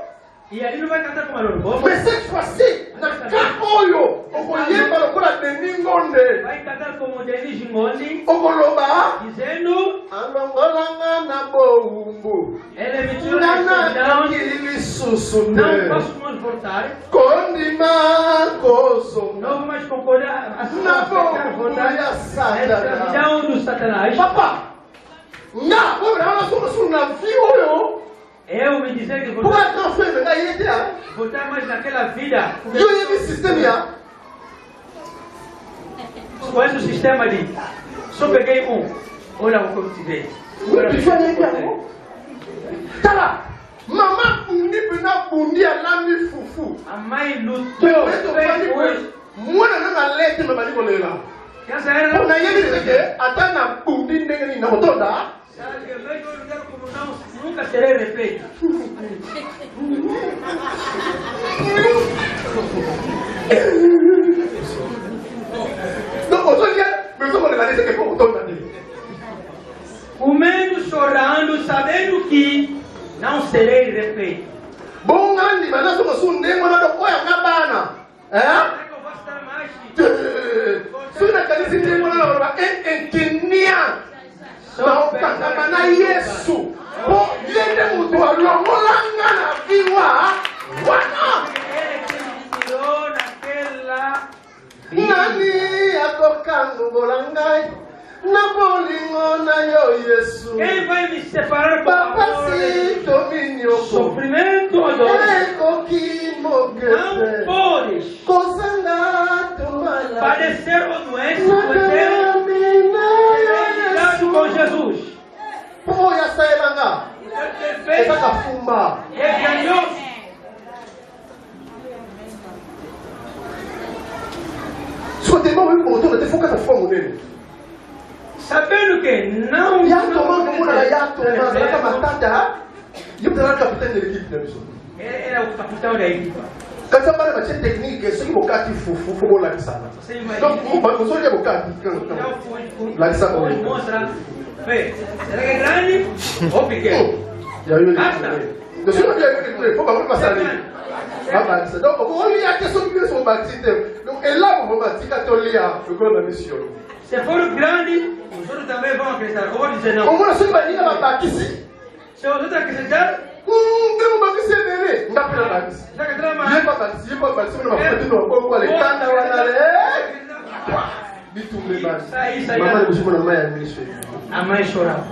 E ali não vai cantar como a Lorbo. Mais cette fois-ci, na kaoyo, on connaît pas le coup de Ningonde. Vai cantar como Denis Ngondi. Okoloba. Dizendo. Alongolanga na boumbu. Ele me tirou da escuridão. Não posso mais voltar. Condima coso. Não vou mais concordar. Na boumbu ya Satanás. Do Satanás. Papa. Nga, vou ver ela sobre na fio. Eu me dizer que voltar mais naquela vida. Eu ia me sistema. Conhece o sistema de só peguei um. Olha o que eu te dei. Tá lá. Maman Bundi Bina Bundi a l'ami foufou. A mãe lutou. Moi, je n'ai lettre, mais je n'ai pas. On a dit que attends na Bundi Negri na Motoda. Nunca serei refeito. Donc, aujourd'hui, mais on va dire que pour Motoda. Comendo, chorando, sabendo que não serei refeito. Bom, Andy, mas nós somos um demo na Docoia Cabana. É? Se na casa de demo na Docoia, em Kenya, não cantava na Yesu. Bom, ele mudou a Longolanga na Viwa. Wana! Nani atokando Bolangai? Na bolingo na yo Yesu. Quem vai me separar do sofrimento ou dor? Não podes padecer ou doença, você com Jesus. Poya saelanga. Essa kafumba. É grandioso. Só tem um botão de focar na fome dele. Sabendo que não. Yato mano muna na yato, mas ela matata. E o capitão da equipe, né, pessoal? Era o capitão da equipe. Quand ça parle de technique, c'est qui bokati faut la ça. Donc on va dire bokati la ça on mostra. Vê, será que é grande ou pequeno? Já viu? Donc si on dit faut pas passer ali. Donc on lit a question de son baptême. Donc et là on va baptiser tolia, je crois la mission. Se for grande, os outros também vão acreditar. Ou dizer não. Como nós vai ir na baptise? Se os outros acreditar, não vai ser bebê. Não vai baptise. Já que trama. Il pas baptisé, pas baptisé, on va faire tout le monde les cannes wana le. Bitumbe basi. Maman de mwana maya ministre. A mãe chorava.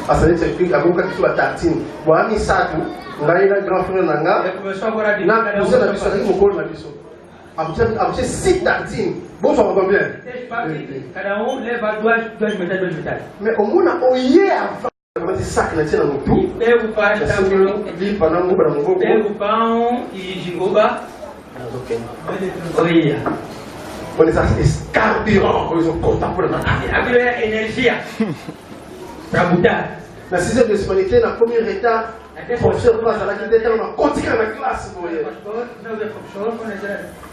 Asa c'est que abuka kitu batatini. Bwami satu, ngai na grand frère nanga. Começou agora de Na kuza na biso na mokolo na biso. Amche 6 tartines. Bon ça va combien? Cada leva duas metades. Mais au moins oye avant esse saco na tina no tu. Pega o pão, limpa na mbuba na mbuba. pega o pão e jigoba. Olha. Quando esse carburant, coisa corta por na. Aquilo é energia para botar. Na sixième de l'humanité, na première état, professeur passe à la qualité, on a continué la classe.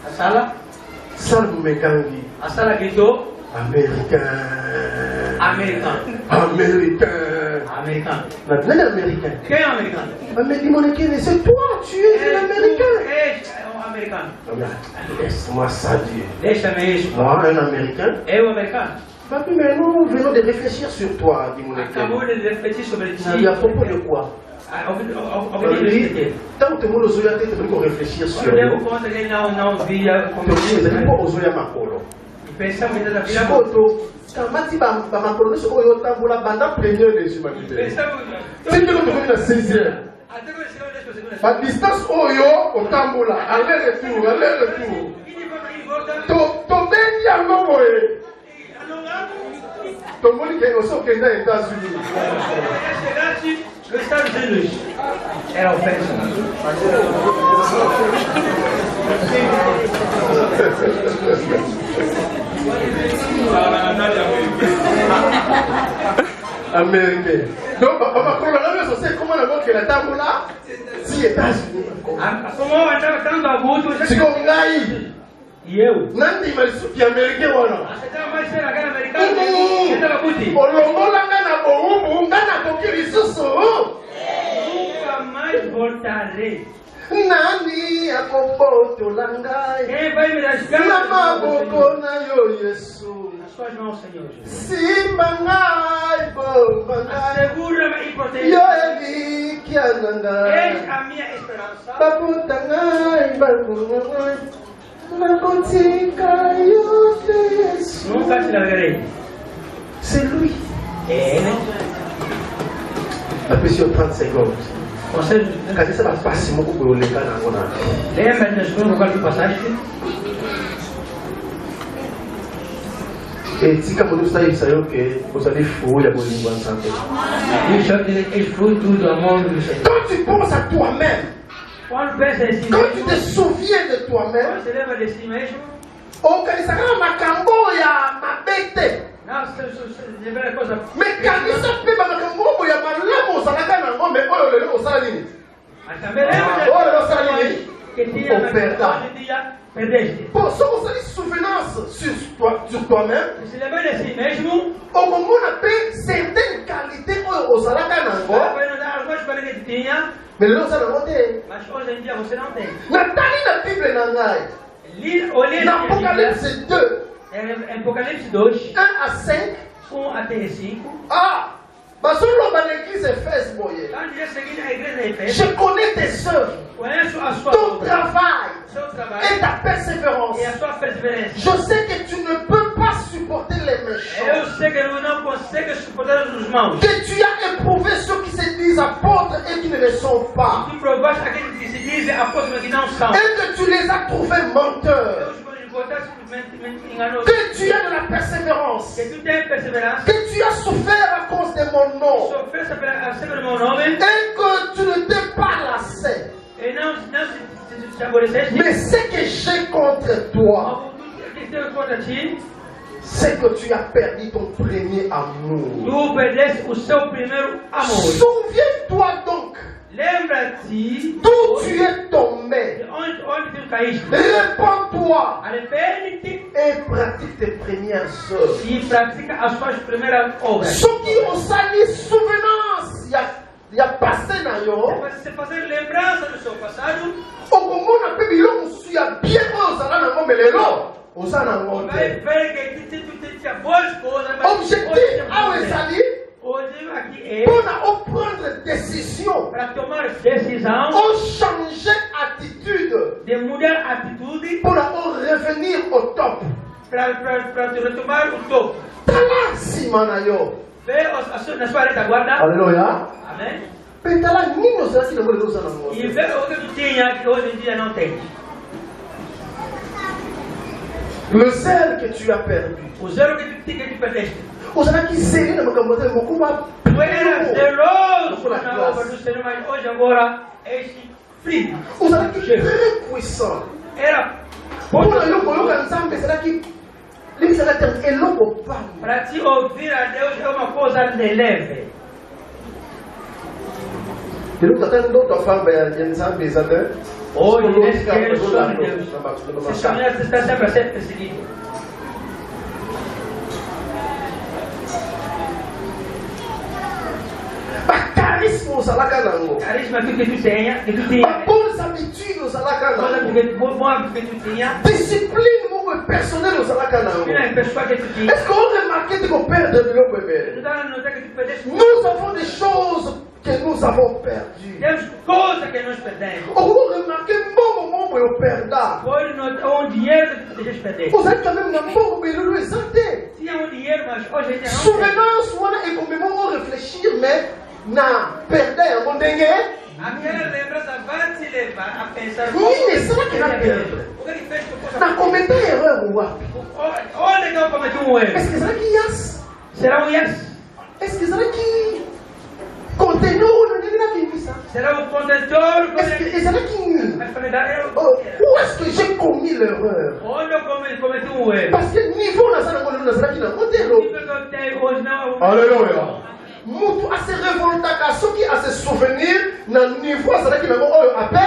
A sala. Salve Mekangi. A sala gritou. Américain. Americano. Américain. Americano. Maintenant, l'américain. Quem é americano? Mais dis-moi, c'est toi, tu es l'américain. É um americano. Laisse-moi ça dire. Deixa-me isso. Moi, un américain. É um americano. Papi, mais nous venons de réfléchir sur toi, dis-moi. Acabou de refletir sobre ti. Et à propos de quoi? Tant que nous nous avons fait réfléchir sur Eu devo conta que ele não via como nous. pensamos que da vida. Chikoto, kamati ba makolo so oyo tambola banda premier des humanités. Pensamos. C'est que nous sommes dans 6e. Até que chegou nesse segundo. La distance oyo o tambola, aller-retour. To ben yango boye. To moni ke oso ke na États-Unis. Chegasse nos Estados Unidos. Era ofensa. Américain. Donc, comment on a que la table là, si États-Unis. Como andava tanto abuso, C'est comme Gaï. e eu. Nandi Malsuki américain voilà. Você mais ser aquela americana. Você tava puti. Olongola ngana boumbu ngana kokiri susu. Nunca mais voltarei. Nani akomboto langai. Quem vai me rasgar? Na maboko na yo Yesu. Nas suas mãos, Senhor. Simbangai bombangai. Segura-me e protege. Yo eli kiananga. Eis a minha esperança. Babutangai babungai. Nakotika yo Yesu. Nunca te largarei. C'est lui. É. Après sur 30 secondes. Você Quand ça va passer mon couple le cas dans mon lembra das coisas no qual tu passaste? Et si comme vous savez que vous allez fouiller la bonne santé. Quand tu penses à toi-même, quand tu te souviens de toi-même, oh, quand il s'agit makambo ya mabete. Mais quand il s'appelle makambo ya malamu salaka na ngombe oyo lelo osala nini? Oh lelo osala nini? Operda. Bon, si vous avez souvenance sur toi-même, au moment où on appelle certaines qualités au salaka na ngombe, mais lelo osala ngombe. Nathalie la Bible nangai. L'Apocalypse 2. Apocalipse 2, 1 à 5. 1 até 5. Ah, parce que l'église Éphèse, je connais tes œuvres, ton travail et ta persévérance. Je sais que tu ne peux pas supporter les méchants. Que tu as éprouvé ceux qui se disent apôtres et qui ne le sont pas. Et que tu les as trouvés menteurs. Que tu as de la persévérance. Que tu as souffert à cause de mon nom. Et que tu ne t'es pas lassé. Mais ce que j'ai contre toi, c'est que tu as perdu ton premier amour. Souviens-toi donc d'où tu es tombé. Répands-toi et pratique tes premières œuvres. Ceux qui ont sali souvenance, il y a passé dans yo. Au moment où on a pu dire qu'il y a bien aux alans mais les lots, aux alans. Objectif à Wesali. Pour prendre décision, pour changer attitude, pour revenir au top. Tala simanayo. Alléluia. Amen. Petala nino zaki na mwele loza na mwele. Il veut que tu tiennes que hoje em dia não tem. Le zèle que tu as perdu. O zelo que tu perdeste. Ozalaki zélé na makambo te mokuma. Tu eras zeloso na obra do Senhor, mas hoje agora és frio. Ozalaki très puissant. Era Mpona yo koyoka Nzambe ezalaki ezalaki eloko pamba. para te ouvir a Deus é uma coisa de leve. Lelo tata ndo tofamba ya Nzambe ezalaki. Hoje, nesse dia, o Senhor de Deus. Esse caminho está sempre a ser perseguido. Carisme ozalaka nango. Carisma que tu tenha, que tu tenha. Bonnes habitudes ozalaka nango. Bom hábito que tu tenha. Discipline moko personnelle ozalaka nango. Est-ce qu'on remarque que perd de biloko ebele? Nous avons des choses que nous avons perdues. Temos coisas que nós perdemos. On remarque mbongo moko yo perda. Foi dinheiro que tu deixas perder. Ozali quand même na mbongo belelo eza te. Tinha dinheiro, mas hoje em dia não. Souvenance wana ekomema réfléchir mais na perda yango ndenge. Aquela lembrança vai te levar a pensar. Nini esalaki na perdre? O que ele fez que eu possa. Na cometa erreur wapi? Onde que eu cometi um erro? Est-ce que ezalaki yas? Será yes? Est-ce que ezalaki conteneur na ndenge nakimisa? Será contentor? Est-ce que ezalaki nini? Mas para dar eu. Où est-ce que j'ai commis l'erreur? Onde eu cometi um erro? Parce que niveau nazala ngolo nazalaki na kotelo. O que eu tenho hoje não. Alléluia. Mutu a se révoltaka soki a se souvenir na niveau azalaki nango oyo ape.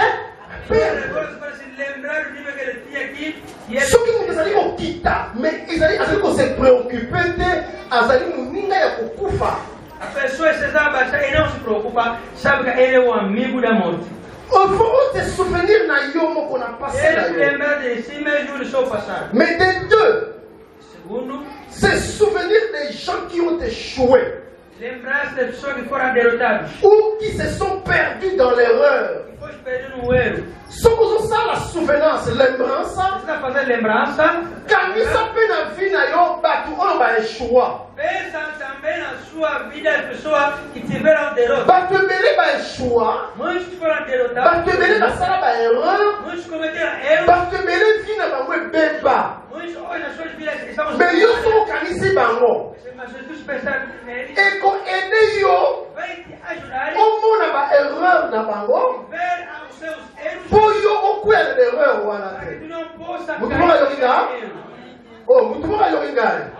Soki mutu ezali kokita mais azali kose préoccupe te azali moninga ya kokufa. A pessoa se abaixa e não se preocupa, sabe que ele é o amigo da morte. Il faut te souvenir na yo moko na passé na Ele yo. lembra de si mesmo do seu passado. Mais des deux, Segundo, c'est souvenir des gens qui ont échoué lembrar-se das pessoas que foram derrotadas. ou qui se sont perdus dans l'erreur. Que foi perdido no erro. Ce que vous ça la souvenance, lembrança, Você está fazendo lembrança. kamisa pe na vie na yo batu oyo ba échoua. Pensa também na sua vida as pessoas que tiveram derrota. Batu ebele ba échoua. Muitos que foram derrotados. Batu ebele basala ba erreur. Muitos cometeram erros. Batu ebele vie na bango ebeba. Muitos hoje nas suas vidas estamos. Mais yo so okanisi bango. mas Jesus pensava nele, Eko ede yo. vai te ajudar Omona ba erreur na bango. a ver os seus erros Po yo okwele erreur wana para que te. tu não possa Muito cair bom, nos Yoringa. erros. Oh, muito bom yoringa.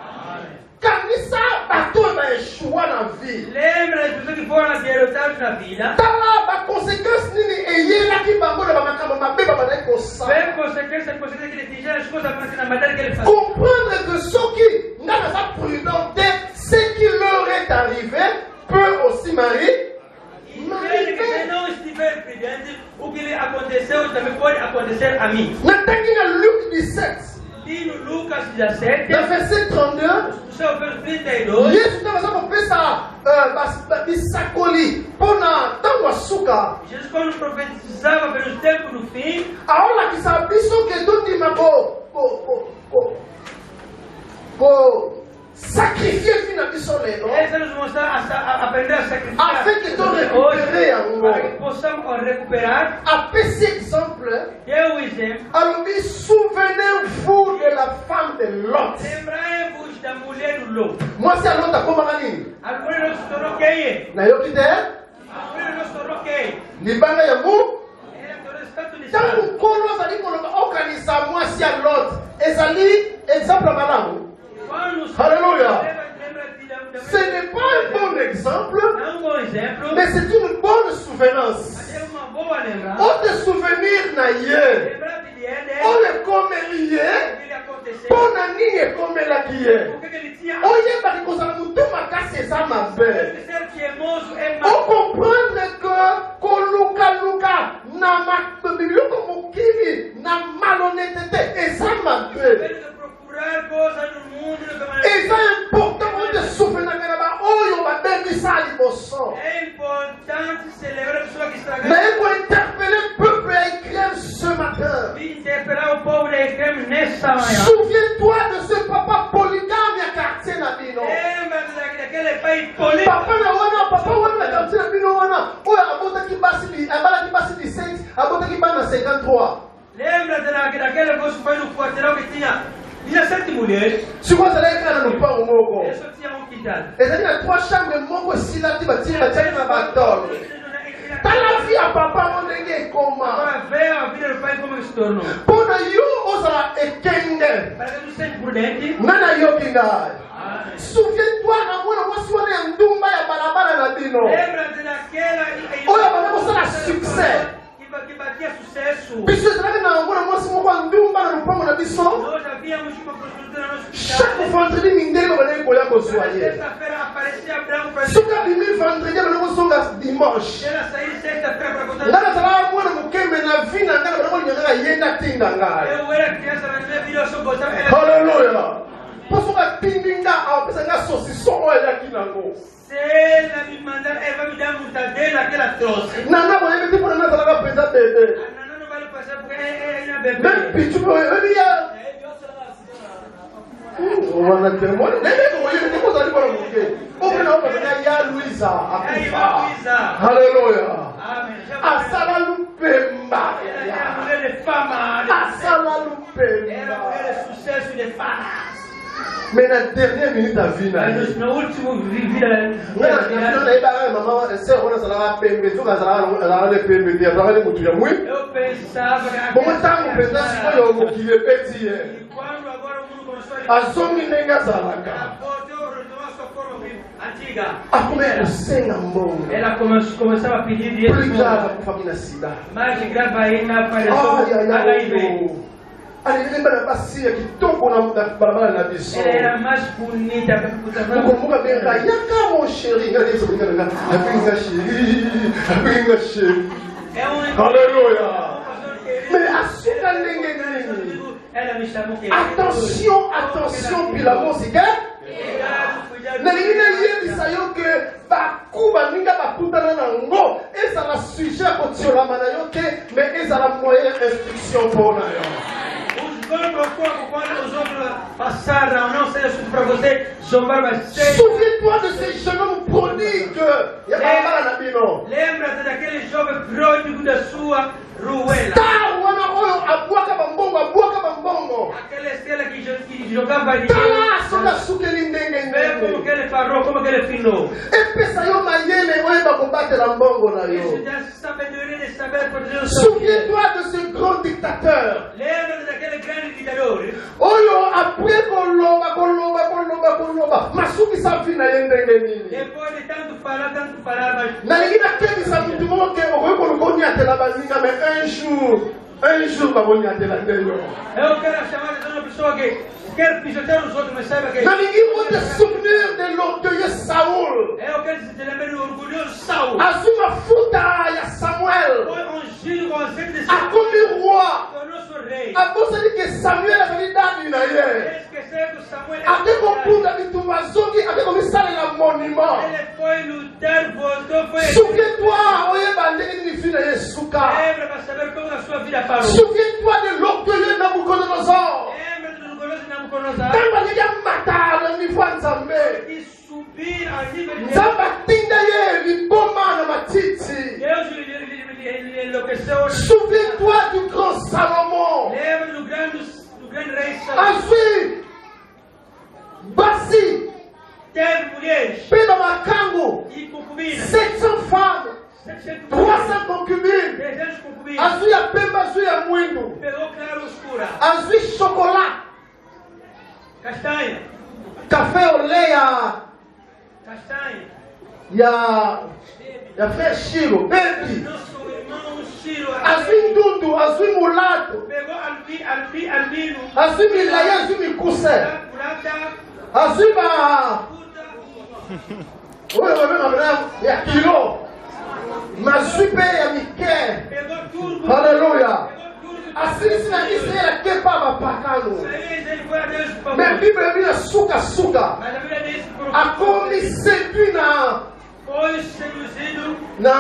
Kanisa bato ba eshua na vie. Lembra das pessoas que foram derrotadas na vida? Tala ba conséquence nini eyelaki bango na bamakambo mabe babandaki kosala. Vem consequência que ele fizeram as coisas na matéria que ele fazia. Comprendre que soki nga naza prudent te, ce qui leur est arrivé peut aussi m'arriver. Entende que se não estiver prudente, o que lhe aconteceu também pode acontecer a mim. Natangi na Luc 17, Li no Lucas 17, na verset 32, no seu verso 32, Yesu estava kopesa bisakoli mpona ntango ya suka. Jesus, quando profetizava pelos tempos do fim, Aolakisa biso ke tondima sacrifier fi na biso lelo essa nos mostra a aprender a sacrificar afin que tu récupérer yango. para que possamos recuperar. Apesi exemple, Deu o exemplo. alobi souvenez-vous de la femme de Lot. Lembrai-vos da mulher do Ló. Mwasi ya Lot akomaka nini? A mulher não se tornou quem? Nayoki te A mulher não se tornou quem? libanga ya mu. Ela tornou status de Ntango santo. nkolo azali koloba okanisa mwasi ya Lot ezali exemple ya malamu. Quando se Alléluia. lembra-te da Ce n'est pas un bon exemple, Não um bom exemplo, mais c'est une bonne souvenance. mas é uma boa lembrança. On te souvenir na ye. Lembrar-te de ele, On ekomeli ye. o que lhe aconteceu, Mpona nini ekomelaki ye. o que ele tinha. Oyebaki kozala motu makasi eza mabe. Deve ser teimoso, é On mau. comprendre que kolukaluka na biloko mokili na malhonnêteté eza mabe. Deve procurar coisas no mundo de maneira. Eza important on te souvenaka na baoyo babebisa liboso. É importante celebrar a pessoa que estragaram. Mais kointerpeller peuple ya Ukraine ce matin. E interpelar o povo da Ecreme nessa manhã. Souviens-toi de ce papa polygame ya quartier na bino. Lembra-te daquele pai político. Papa wana na quartier na bino wana oyo abalaki basi 17, abotaki bana 53. Lembra-te daquele moço que foi no quarteirão que tinha 7 mulheres. Sikoyo azalaki kaka na lopango moko. Ele só tinha um quintal. ezali na 3 chambres moko esilati batiaki na batole. Tala vi ya papa ngo ndenge ekoma. Agora veio a vida do pai como ele se tornou. Mpo na yo ozala ekenge Para que tu seja prudente. nga nayoki ngai. Souviens-toi na mwana mwasi wana ya ndumba ya balabala na bino Lembra-te daquela oyo abanda kosala succès. que batia sucesso. Biso ezalaki na mwana mwasi moko ya ndumba na lopango na biso. Nós havíamos uma construtora no Chaque hospital. vendredi mindele babandaki koya kozwa ye. Sexta-feira aparecia branco para soki abimi vendredi abandaki kozonga dimanche. ela sair sexta-feira para contar. nga nazalaka mwana mokembe na vi na ngai na bandaki kolingaka ye natinda ngai. Eu era criança na minha vida, eu só gostava. Haleluya. Po soki atindi nga apesa nga sosison oyo eyaki nango. Se ela me mandar, ela vai me dar mortadela que ela trouxe. nanga boyebi te mpona nazalaka mpenza bebe. A Nana não vai passar porque é na bebê. Même pichu mpe oyebi ya wana témoin ndenge oyebi te kozali mpona moke opena opesaka ya luisa akufa. Haleluya. Amém. asala lupemba. Ela é a mulher de fama. asala Era lupemba. a mulher de sucesso de fama. mais na dernière minute ya vi na ye No último vida. nayebaka mama ser wana azalaka pembe soki azalaka ne pembe te azalaka ne motu ya mwi Eu pensava que bongo ntango mpenza sikoyo mokili epeti ye E quando agora o mundo começou a azongi ndenge azalaka nossa forma antiga, akomaya kosenga mbongo ela começava a pedir dinheiro. plus grave akufaki na sida. Mais grave ainda apareceu HIV. alingeli bana basi ya kitoko na balabala na biso Ela era mais bonita. okomuka benga yaka mon chéri ngaesobenganga apinga chéri apinga chéri. É Alléluia. Mais asuka ndenge nini. Ela me chamou que Attention bilamo sika nalingi nayebisa yo ke baku baninga bakutana nango ezala sujet ya kotiolama na yo te mais ezala moyen instruction mpo na yo. Quando os outros passaram, não seja para você zombar, mas souviens-toi de ces jeunes hommes prodigues ya balabala na bino. lembra-te daquele jovem pródigo da sua ruela. Star wana oyo abwaka bambongo Aquela estrela que jogava dinheiro. tala soki asukeli ndenge parlò come che le filò. epesa yo mayele oyeba kobatela mbongo na Isso yo. dá sabedoria de saber proteger o seu Souviens-toi de ce grand dictateur. Lembra daquele grande ditador? Oyo après koloba masukisa fina ye ndenge nini. Depois de tanto falar, mas nalingi nakebisa mutu moko ke okoki koluka onyatela baninga mais un jour bakonyatela nde yo. eu quero chamar a uma pessoa que quer pisotear os outros, mas saiba que nalingi ote souvenir de l'orgueilleux Saoul. eu quero se lembrar do orgulhoso Saul. azwi mafuta ya Samuel Foi ungido com azeite de akomi roi. nosso rei. abosani ke Samuel azali dani na ye. Esqueceu que Samuel ake kopunda bitumba zongi ake komisalela monument. ele foi lutar, voltou, foi. souviens-toi oyeba ndenge nini fina ye suka. Lembra para saber como a sua vida parou. souviens-toi de l'orgueilleux Nabucodonosor. Lembra do orgulhoso Nabucodonosor. ntango alingi amata na nivo ya Nzambe. E subir ao nível de Nzambe atinda ye liboma na matiti. Deus lhe enlouqueceu. souviens-toi du grand Salomon. Lembra do grande rei Saul. azwi basi Teve mulheres mpe bamakangu e concubinas. 700 femmes 300 concubines. 300 concubinas. azwi ya pembe azwi ya mwindu. Pegou clara oscura. azwi chocolat Castanha. café au lait Castanha. ya frère Shiro bebi. Nosso irmão Ciro. azwi ndundu azwi mulato Pegou albino. azwi milaye azwi mikuse Mulata. azwi ba Puta. oyo babenga bena ya kilo mazwi mpe ya mike. Pegou turbo. Haleluya. Pegou turbo. asilisi na Israeli akepa bapakano. Ele foi a Deus por me favor. bible ebi na suka Mas a Bíblia diz por akomi séduit foi seduzido. na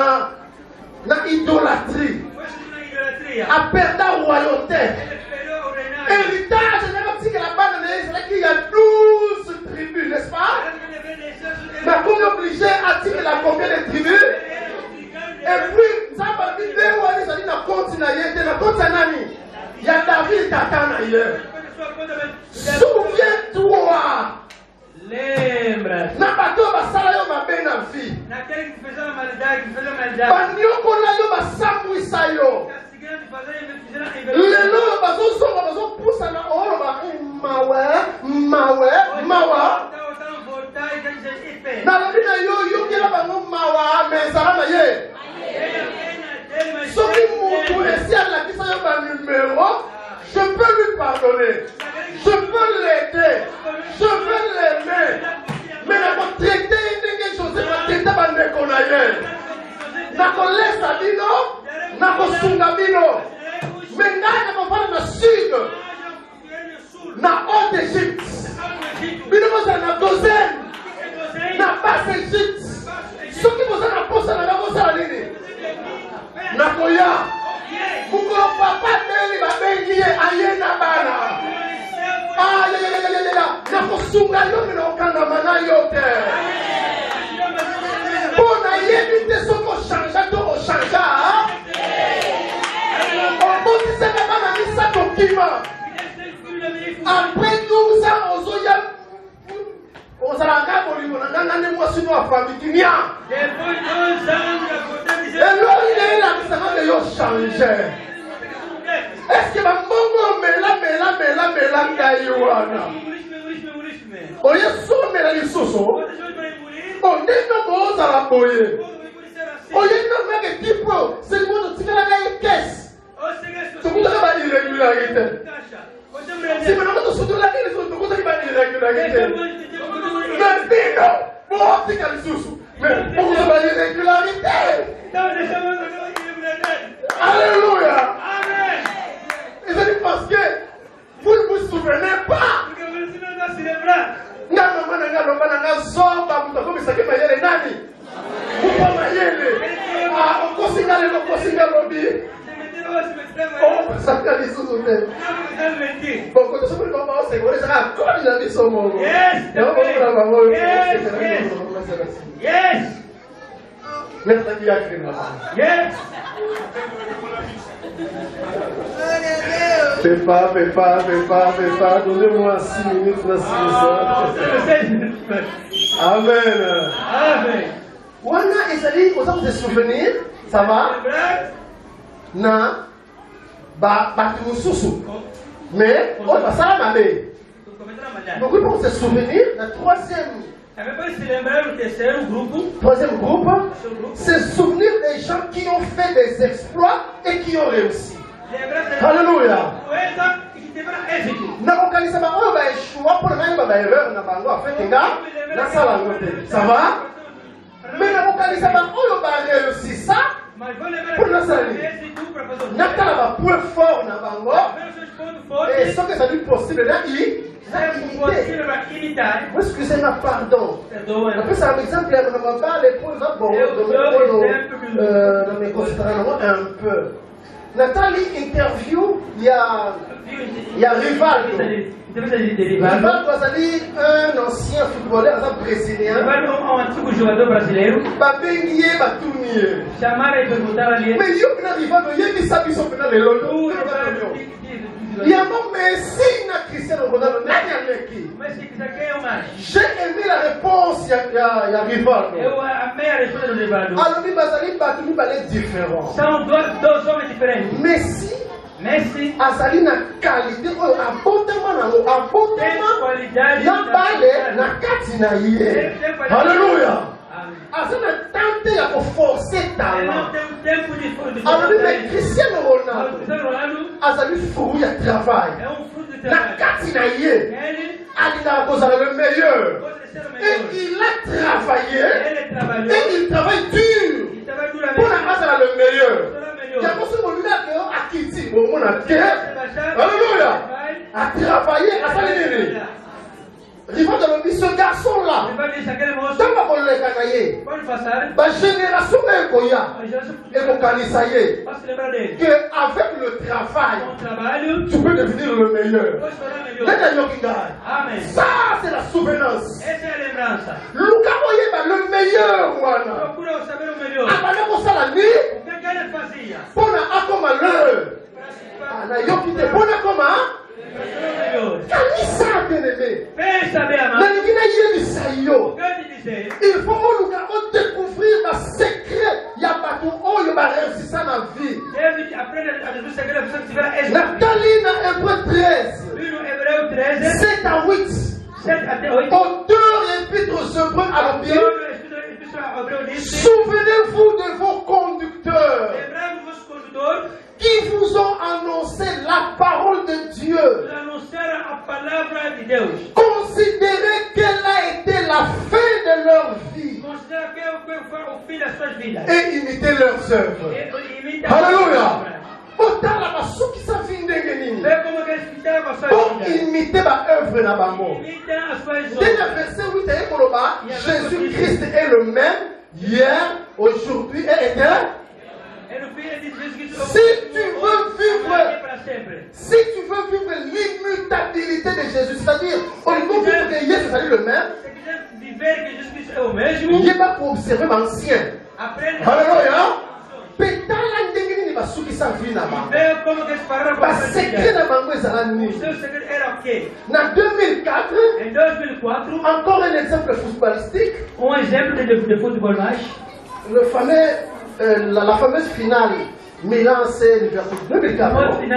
idolatrie. Foi seduzido na idolatria. aperda royauté. Ele perdeu o reinado. héritage nanga batikela bana na ye ezalaki ya 12 tribus, n'est-ce pas? mais akomi obligé atikela combien de tribus? et puis nzambe abi nde wana ezali na konti na ye te na konti ya nani? ya David tata na ye. souviens-toi Lembra. na bato oyo basala yo mabe na vie. Naquele que fez a maldade, que fez a maldade. baniokola yo basambwisa yo. Castigando e fazendo, fizeram a lelo oyo bazozonga bazopusana oloba mawa nalobi na yo yokela bango mawa me ezala na ye. soki mutu esi alakisa yo banumero, je peux lui pardonner, je peux l'aider, je peux l'aimer, mais nakotraite ye ndenge Joseph atraite bandeko na ye. nakolesa bino, nakosunga bino, me ngai nakofanda na sud na haute Égypte, bino bozala na Gozen na basse Égypte. soki bozala na posa na nga bozala nini? nakoya mokolo papa ndeli babengi ye aye na bana. nakosunga yo me nakokangama na yo te. mpo nayebi te soki ochangea to ochangea. obotisaka bana misato kima après 12 ans ozoya ozalaka bolingo na nganga nde mwasi no afami kinia eloi nde elakisaka nde yo change. eske bambongo omela ngai wana oye somela lisusu ondenge bozala boye oye nomeke tipo selimoto tikalaka ye kese tokutaka bairregularité simenanga tosutulaki lisusu tokutaki bairregularité me bino bootika lisusu me bokuza bairregularité. alléluia. ezali parce que vous ne vous souvenez pas. nga mama na nga loba na nga zoba moto akomisaki mayele nani? mupa mayele okosinga lelo okosinga lobi opesaka lisusu te bokoto soki bama osengoli ezaka akoli na biso moko yaokomona bango metaki yakrina Fais pas, donnez-moi 6 minutes là, 6 minutes. Amen. Amen. Wana ezali oza de souvenir, ça va? Na batu mususu. Mais on va ça la mabe. Donc oui, pour se souvenir, le troisième groupe, c'est souvenir des gens qui ont fait des exploits et qui ont réussi. Alléluia. Ça va? Mais réussi ça pour nous saluer. N'a point fort dans Bango. Et ce que ça lui possible là, excusez-moi, pardon. Après, c'est un exemple, on va pas les points un peu. Nathalie interview, il y a Rivaldo. Rivaldo Azali, un ancien footballeur brésilien. Babengié, Batounie. Mais il y a Rivaldo, il y a des sabios qui sont les lolos. Il y a mon Messi, Cristiano Ronaldo. J'ai aimé la réponse, il y a Rivaldo. Alors, il va être différent. São dois homens diferentes. Messi azali na qualité oyo abotama nango abotama ya bale na kati na ye. Alléluia. Azali na tante ya koforce talent. Alors mais Cristiano Ronaldo azali fruit ya travail. Na kati na ye alina kozala le meilleur. Et il a travaillé et il travaille dur pour avoir le meilleur. Il y a beaucoup de gens qui ont quitté la terre. Alléluia. À travailler, à faire les bébés. Ce garçon-là, dans la génération, qu'avec le travail, tu peux devenir le meilleur. Ça, c'est la souvenance. Le meilleur, pour la malheur. Il faut découvrir le secret. Il y a pas tout haut, il va réussir dans la vie. Nathalie dans Hébreux 13, 7 à 8. Auteur et épître Hébreux à l'Empire. Souvenez-vous de vos conducteurs qui vous ont annoncé la parole de Dieu. Considérez quelle a été la fin de leur vie et imitez leurs œuvres. Alléluia. Autant la massou qui s'affine de pour imiter ma œuvre dans ma mort. Dès le verset 8, Jésus-Christ est le même hier, aujourd'hui et éternel. Si tu veux vivre l'immutabilité de Jésus, c'est-à-dire au niveau vivre que Jésus est le même, il n'est pas pour observer l'ancien. Alléluia. Pétala ndengini va souki sa vie là-bas. Ba secret na bango ezalani. Na 2004, encore un exemple footballistique. Un exemple de football match. Le fameux la fameuse finale Milan c'est Liverpool 2004. Il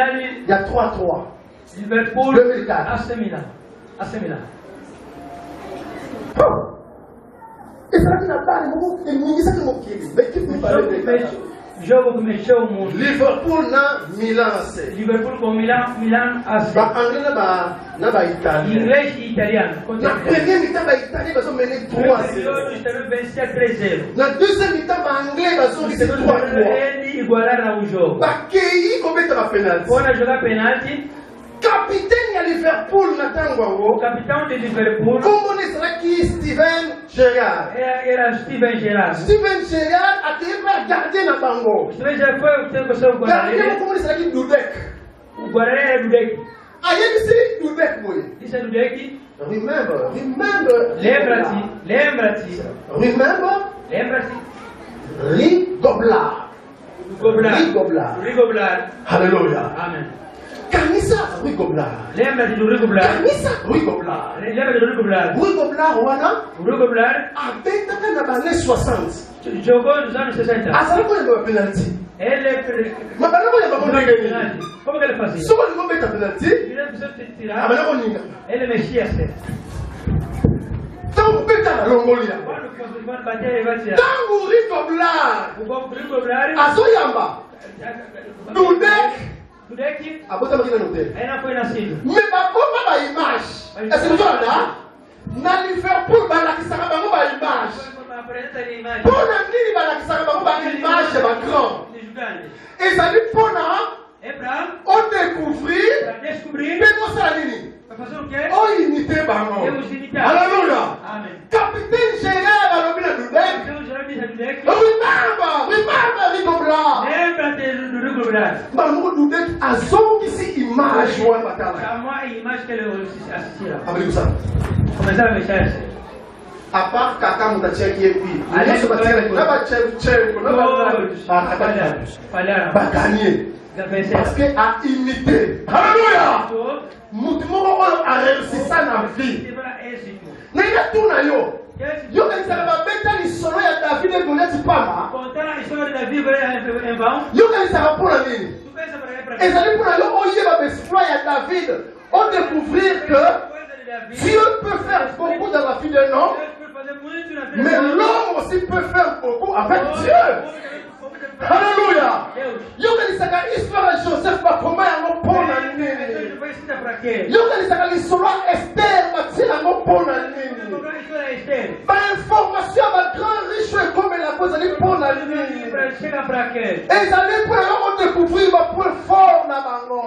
y a 3-3. Liverpool 2004. AC Milan. Et ça qui n'a pas jogo que mexeu o mundo. Liverpool na Milan c'est. Liverpool com Milan AC. Ba anglais na ba italien. Inglês e italiano. Na première mi-temps ba italien ba so mener 3-0. Vencer 3-0. Na deuxième mi-temps ba anglais ba so vencer 3-3. Ele igualaram o jogo. Ba kei cometa ba penalty. Bona jogar penalty. Capitaine à Liverpool o capitão de Liverpool. Como será que Steven Gerrard? Era Steven Gerrard. Steven Gerrard a été gardien na bango. Steven Gerrard foi o tempo seu guarda. Gardien como será que Dudek? O guarda era Dudek. Aí ele disse Dudek boy. Disse Dudek. Remember. Lembra-te. Lembra-te. Rigoblar. Rigoblar. Alléluia. Amen. Kanisa Rue Gobelin. Lembra di Rue Gobelin. Kanisa Rue Gobelin. Lembra di Rue Gobelin. Rue Gobelin wana Rue Gobelin. abetaka na bane 60. Giocò negli anni 60. Azala ko yamba penalty. Mabana ko yamba ko ngene. Come che le fa? Soko ni ko beta penalty. Abana ko ninga. E le Messias. Tangu beta na longolia. Tangu Rue Gobelin. Azo yamba. Dudek. Abota makina noter. Ena foi nascido. Mais bakoma ba image. Est-ce que vous entendez? Na Liverpool balakisaka bango ba image. Pona nini balakisaka bango ba image ba grand. Ezali pona on découvrir penosala nini o imité bango. Alléluia. Capitaine général alobi na Dudek. Remember bango Dudek azongisi image wana batala. Abali kusana. Começaram a mexer. A part kaka mutatia qui est puis. Allez se battre na ba chef ba gagner. Parce que a imité. Alléluia. Mutumo a réussi ça na vie. Nenga tuna yo. Yo kanisa ba beta ni solo ya David et Goliath pama. Contar a história de Davi em vão. Yo kanisa pour la nini. Tu pensa para Ezali pour yo oye ba exploit ya David. On découvrir que Dieu peut faire beaucoup dans la vie d'un homme, mais l'homme aussi peut faire beaucoup avec Dieu. Alléluia. Yokanisaka histoire de Joseph bakoma yango pona nini. Yokanisaka lisolo Esther batina yango pona nini. Ba information ba grand riche comme la cause ali pona nini. Ezali pour on découvrir ba point fort na bango.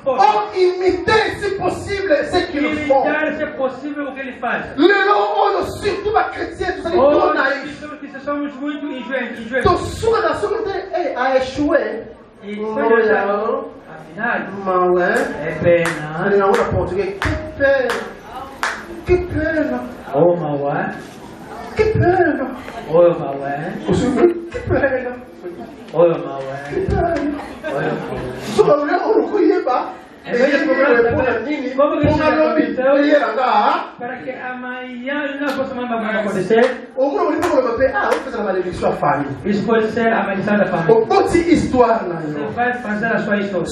On imiter si possible ce qu'ils font. C'est possible o que ele faz. Le long surtout ba chrétien tout ça Oh, naïf. que somos muito ingênuos. Sua da sua a échoué. E foi já, afinal, Malé. é pena. Ali na hora português. Que pena. Que pena. Oh, Mauá. Que pena. Oh, Mauá. O senhor, que pena. Oh, Mauá. Que pena. Olha, Mauá. Só olhar o Cuiabá. Para que amanhã não possa mais acontecer. Isso pode ser a maldição da família. Você vai fazer a sua história.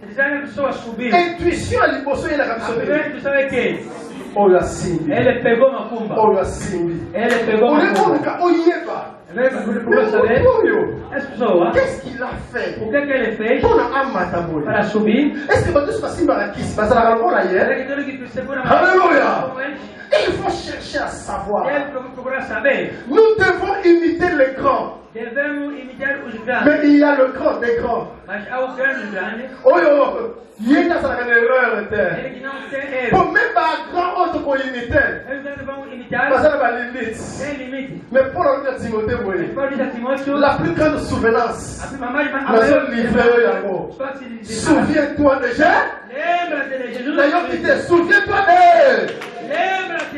Eles a pessoa subir. Intuition ali posou na cabeça dele. Tu sabe que? Olha assim. Ele pegou uma cumba. Olha assim. Ele pegou uma cumba. Essa pessoa, qu'est-ce qu'il a fait? O que ele fez para para subir? Est-ce que você está sendo aqui? Mas ela não vai ir. Alléluia. Il faut chercher à savoir. Nous devons imiter les grands. Devemos imitar os grandes. Mais il y a le grand des grands. Mas há o grande grande. Oh, il y a une erreur. Ele que não tem erro. Pour même pas grand autre pour imiter. Eles vão imitar. Parce qu'il y a une limite. Sem limite. Mais pour le dire Timothée, la plus grande souvenance. Souviens-toi de Jésus. D'ailleurs, il dit, souviens-toi de.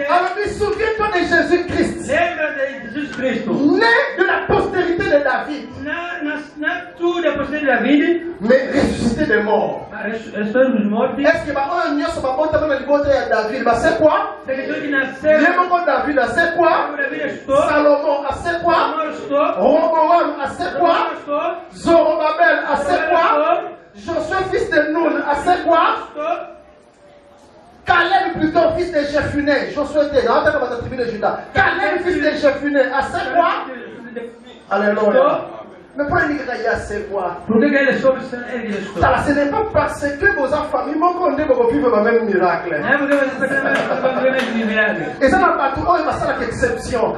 Alors, souviens-toi de Jésus-Christ. Né de la postérité de David. Mais ressuscité des morts. Est-ce que David, c'est quoi? David, c'est quoi? Salomon, c'est quoi? Roboam, c'est quoi? Zorobabel, c'est quoi? Josué, fils de Nun, c'est quoi? Caleb, plutôt fils de Jephuné. Josué était dans la tribu de Juda. Caleb, fils de Jephuné, c'est quoi? Alléluia. Mais pour les gars, c'est quoi? Ça, ce n'est pas parce que vos familles m'ont connu pour vivre le même miracle. Et ça n'a pas tout, il va faire l'exception.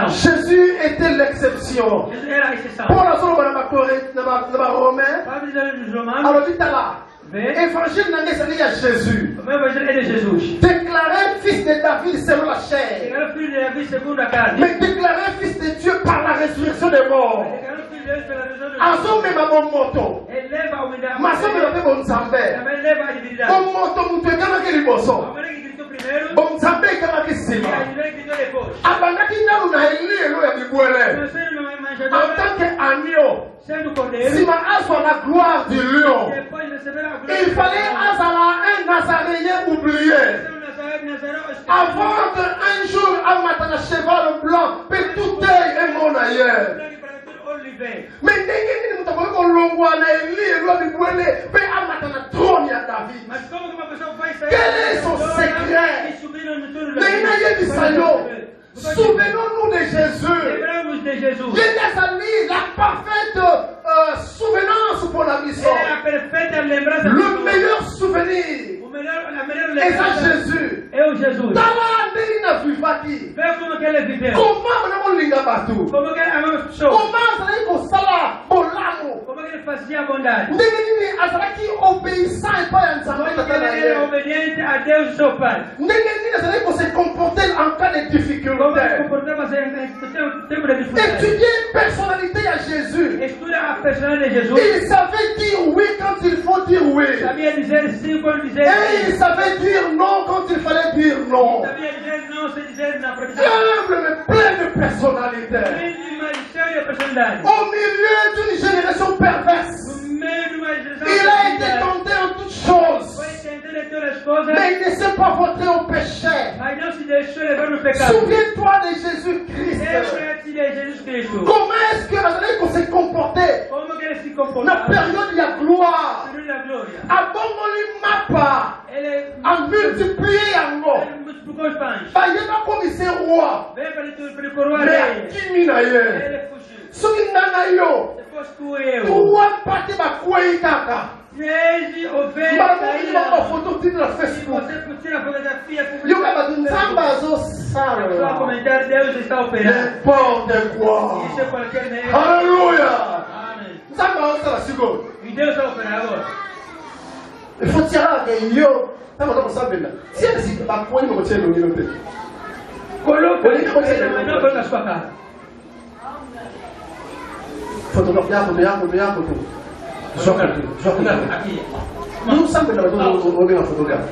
Jésus était l'exception. Pour la zone de la Romain, alors dites là. Évangile n'a à Jésus. Déclaré fils de David selon la chair. Mais déclaré fils de Dieu par la résurrection des morts. Azo me mama moto. Maso me lape bon zambe. Bon moto mutu kama kili boso. Bon zambe kama kisima. Abanga kinyaru na ile lo ya bibwele. en tant qu'agneau. sendo cordeiro, Si ma assoit la gloire du lion, depois de receber a glória, il fallait un Nazaréen oublié. Avant qu'un jour, un matin, un cheval blanc, peut tout œil et mon ailleurs. Mais ndenge nini mtu kolongwa na Eli elo bibwele pe amata na trône ya David. Quel est son secret? Nena yebisa yo. Souvenons-nous de Jésus. La parfaite souvenance pour la mission. Le meilleur souvenir. Et ça Jésus. Tala ndina vivaki. Comment on linga batu? Comment ça est qu'on sala bolamo? Ndenge nini azalaki obéissant et pas nzambe tata ye. Ndenge nini azalaki qu'on se comporter en cas de difficulté. Étudier la personnalité à Jésus. Il savait dire oui quand il faut dire oui. Et il savait dire non quand il fallait dire non. Humble mais plein de personnalité. Au milieu d'une génération perverse, il a été tenté en toutes choses. Mais il ne s'est pas voté au péché. Souviens-toi de Jésus-Christ. Comment est-ce qu'on s'est comporté dans la période de la gloire? À bon mapa, à multiplier en mot. Il n'y a pas commissaire roi. Mais à qui minaye? Ce qui n'a yo. Trois parties ma koué kaka. Photo titre la Facebook. N'importe quoi. Alléluia. Il faut tirer avec yo. Si elle dit pas quoi il me tient le niveau. Photographe, photo. Nous sommes dans la photographe.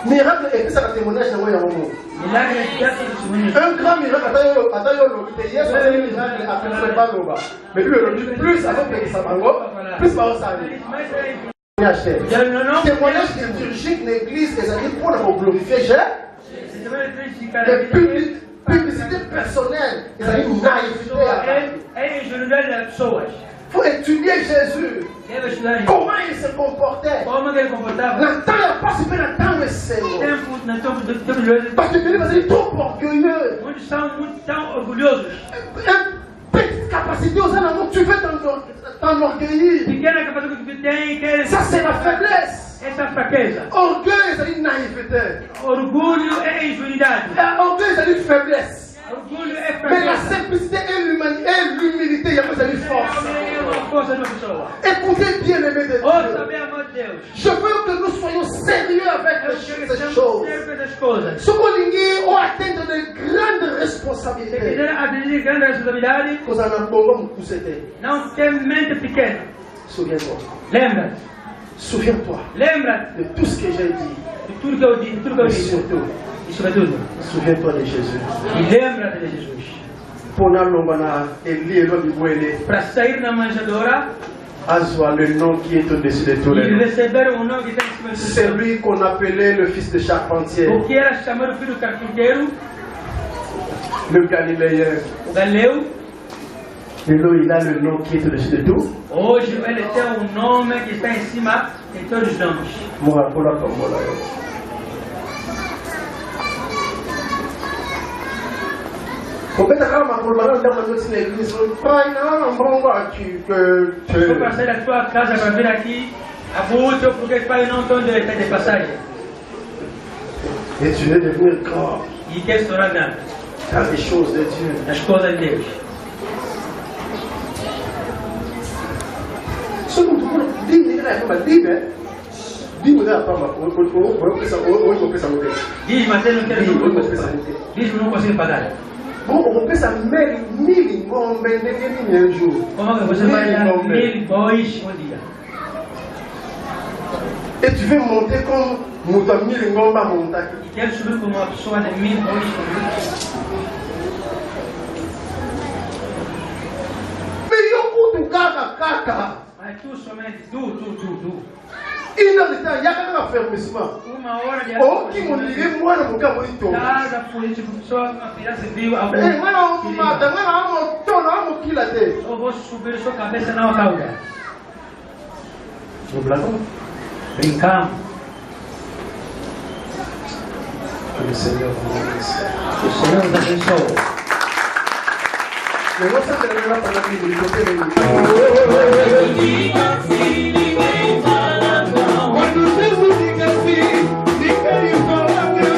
Miracle et ça va témoignage de moi. Un grand miracle mais lui plus avant que ça plus témoignage liturgique de l'église, c'est-à-dire pour la glorifier Jésus. Publicité personnelle, c'est-à-dire naïveté. Il faut étudier Jésus. Comment il se comportait. L'entend n'a pas super l'entend le Seigneur. Parce que Dieu est trop orgueilleux. Petite capacité aux animaux, tu veux t'enorgueillir. Ça c'est la faiblesse. Orgueil, c'est une naïveté. Orgueil, c'est une faiblesse. Mais la simplicité et l'humilité, il y a besoin de force. Écoutez bien les de Dieu. Je veux que nous soyons sérieux avec ces choses. Ce qu'on ont atteint de grandes responsabilités. Nous allons beaucoup vous aider. Souviens-toi. Souviens-toi de tout ce que j'ai dit. Mais surtout, souviens-toi de Jésus. Para sair na manjedoura, Azwa, le nom qui est au-dessus de tous les noms. C'est lui qu'on appelait le fils de charpentier. Le Galiléen. Et là, il a le nom qui est au-dessus de tout. Hoje ele tem nome que está em cima de todos os nomes. Moi, pour la tombola. Competa kama kulmana ndio mwanzo na igreja pai na mbongo aqui que eu passei da tua casa para vir aqui a muito porque pai não estão de passagem. Et tu veux devenir grand. E quer se tornar grande. Dans les choses de Dieu. As coisas de Deus. Ce que tu veux dire là comme dire dis-moi pas diz mas ele não quer diz não consigo pagar. Bon, on peut ça mille ngombe ndenge un jour. Comment que você vai dar 1000 bois um dia? Et tu veux monter comme moto amili ngomba montaki. E quero subir como uma pessoa de 1000 homens comigo. Meio kutu kaka. Mas tu somente, tu. Ina lita yaka na fermissement. Uma hora de Oki muliri mwana mukabo ito. Cada político, pessoa, uma filha civil, a Ngwana mata, ngwana amo tona amo kila te. eu vou subir sua cabeça na cauda. Brincamos. Que o Senhor nos abençoe. Que o Senhor nos abençoe. Eu vou saber a palavra de Deus. Quando Jesus diga assim, diga e fala meu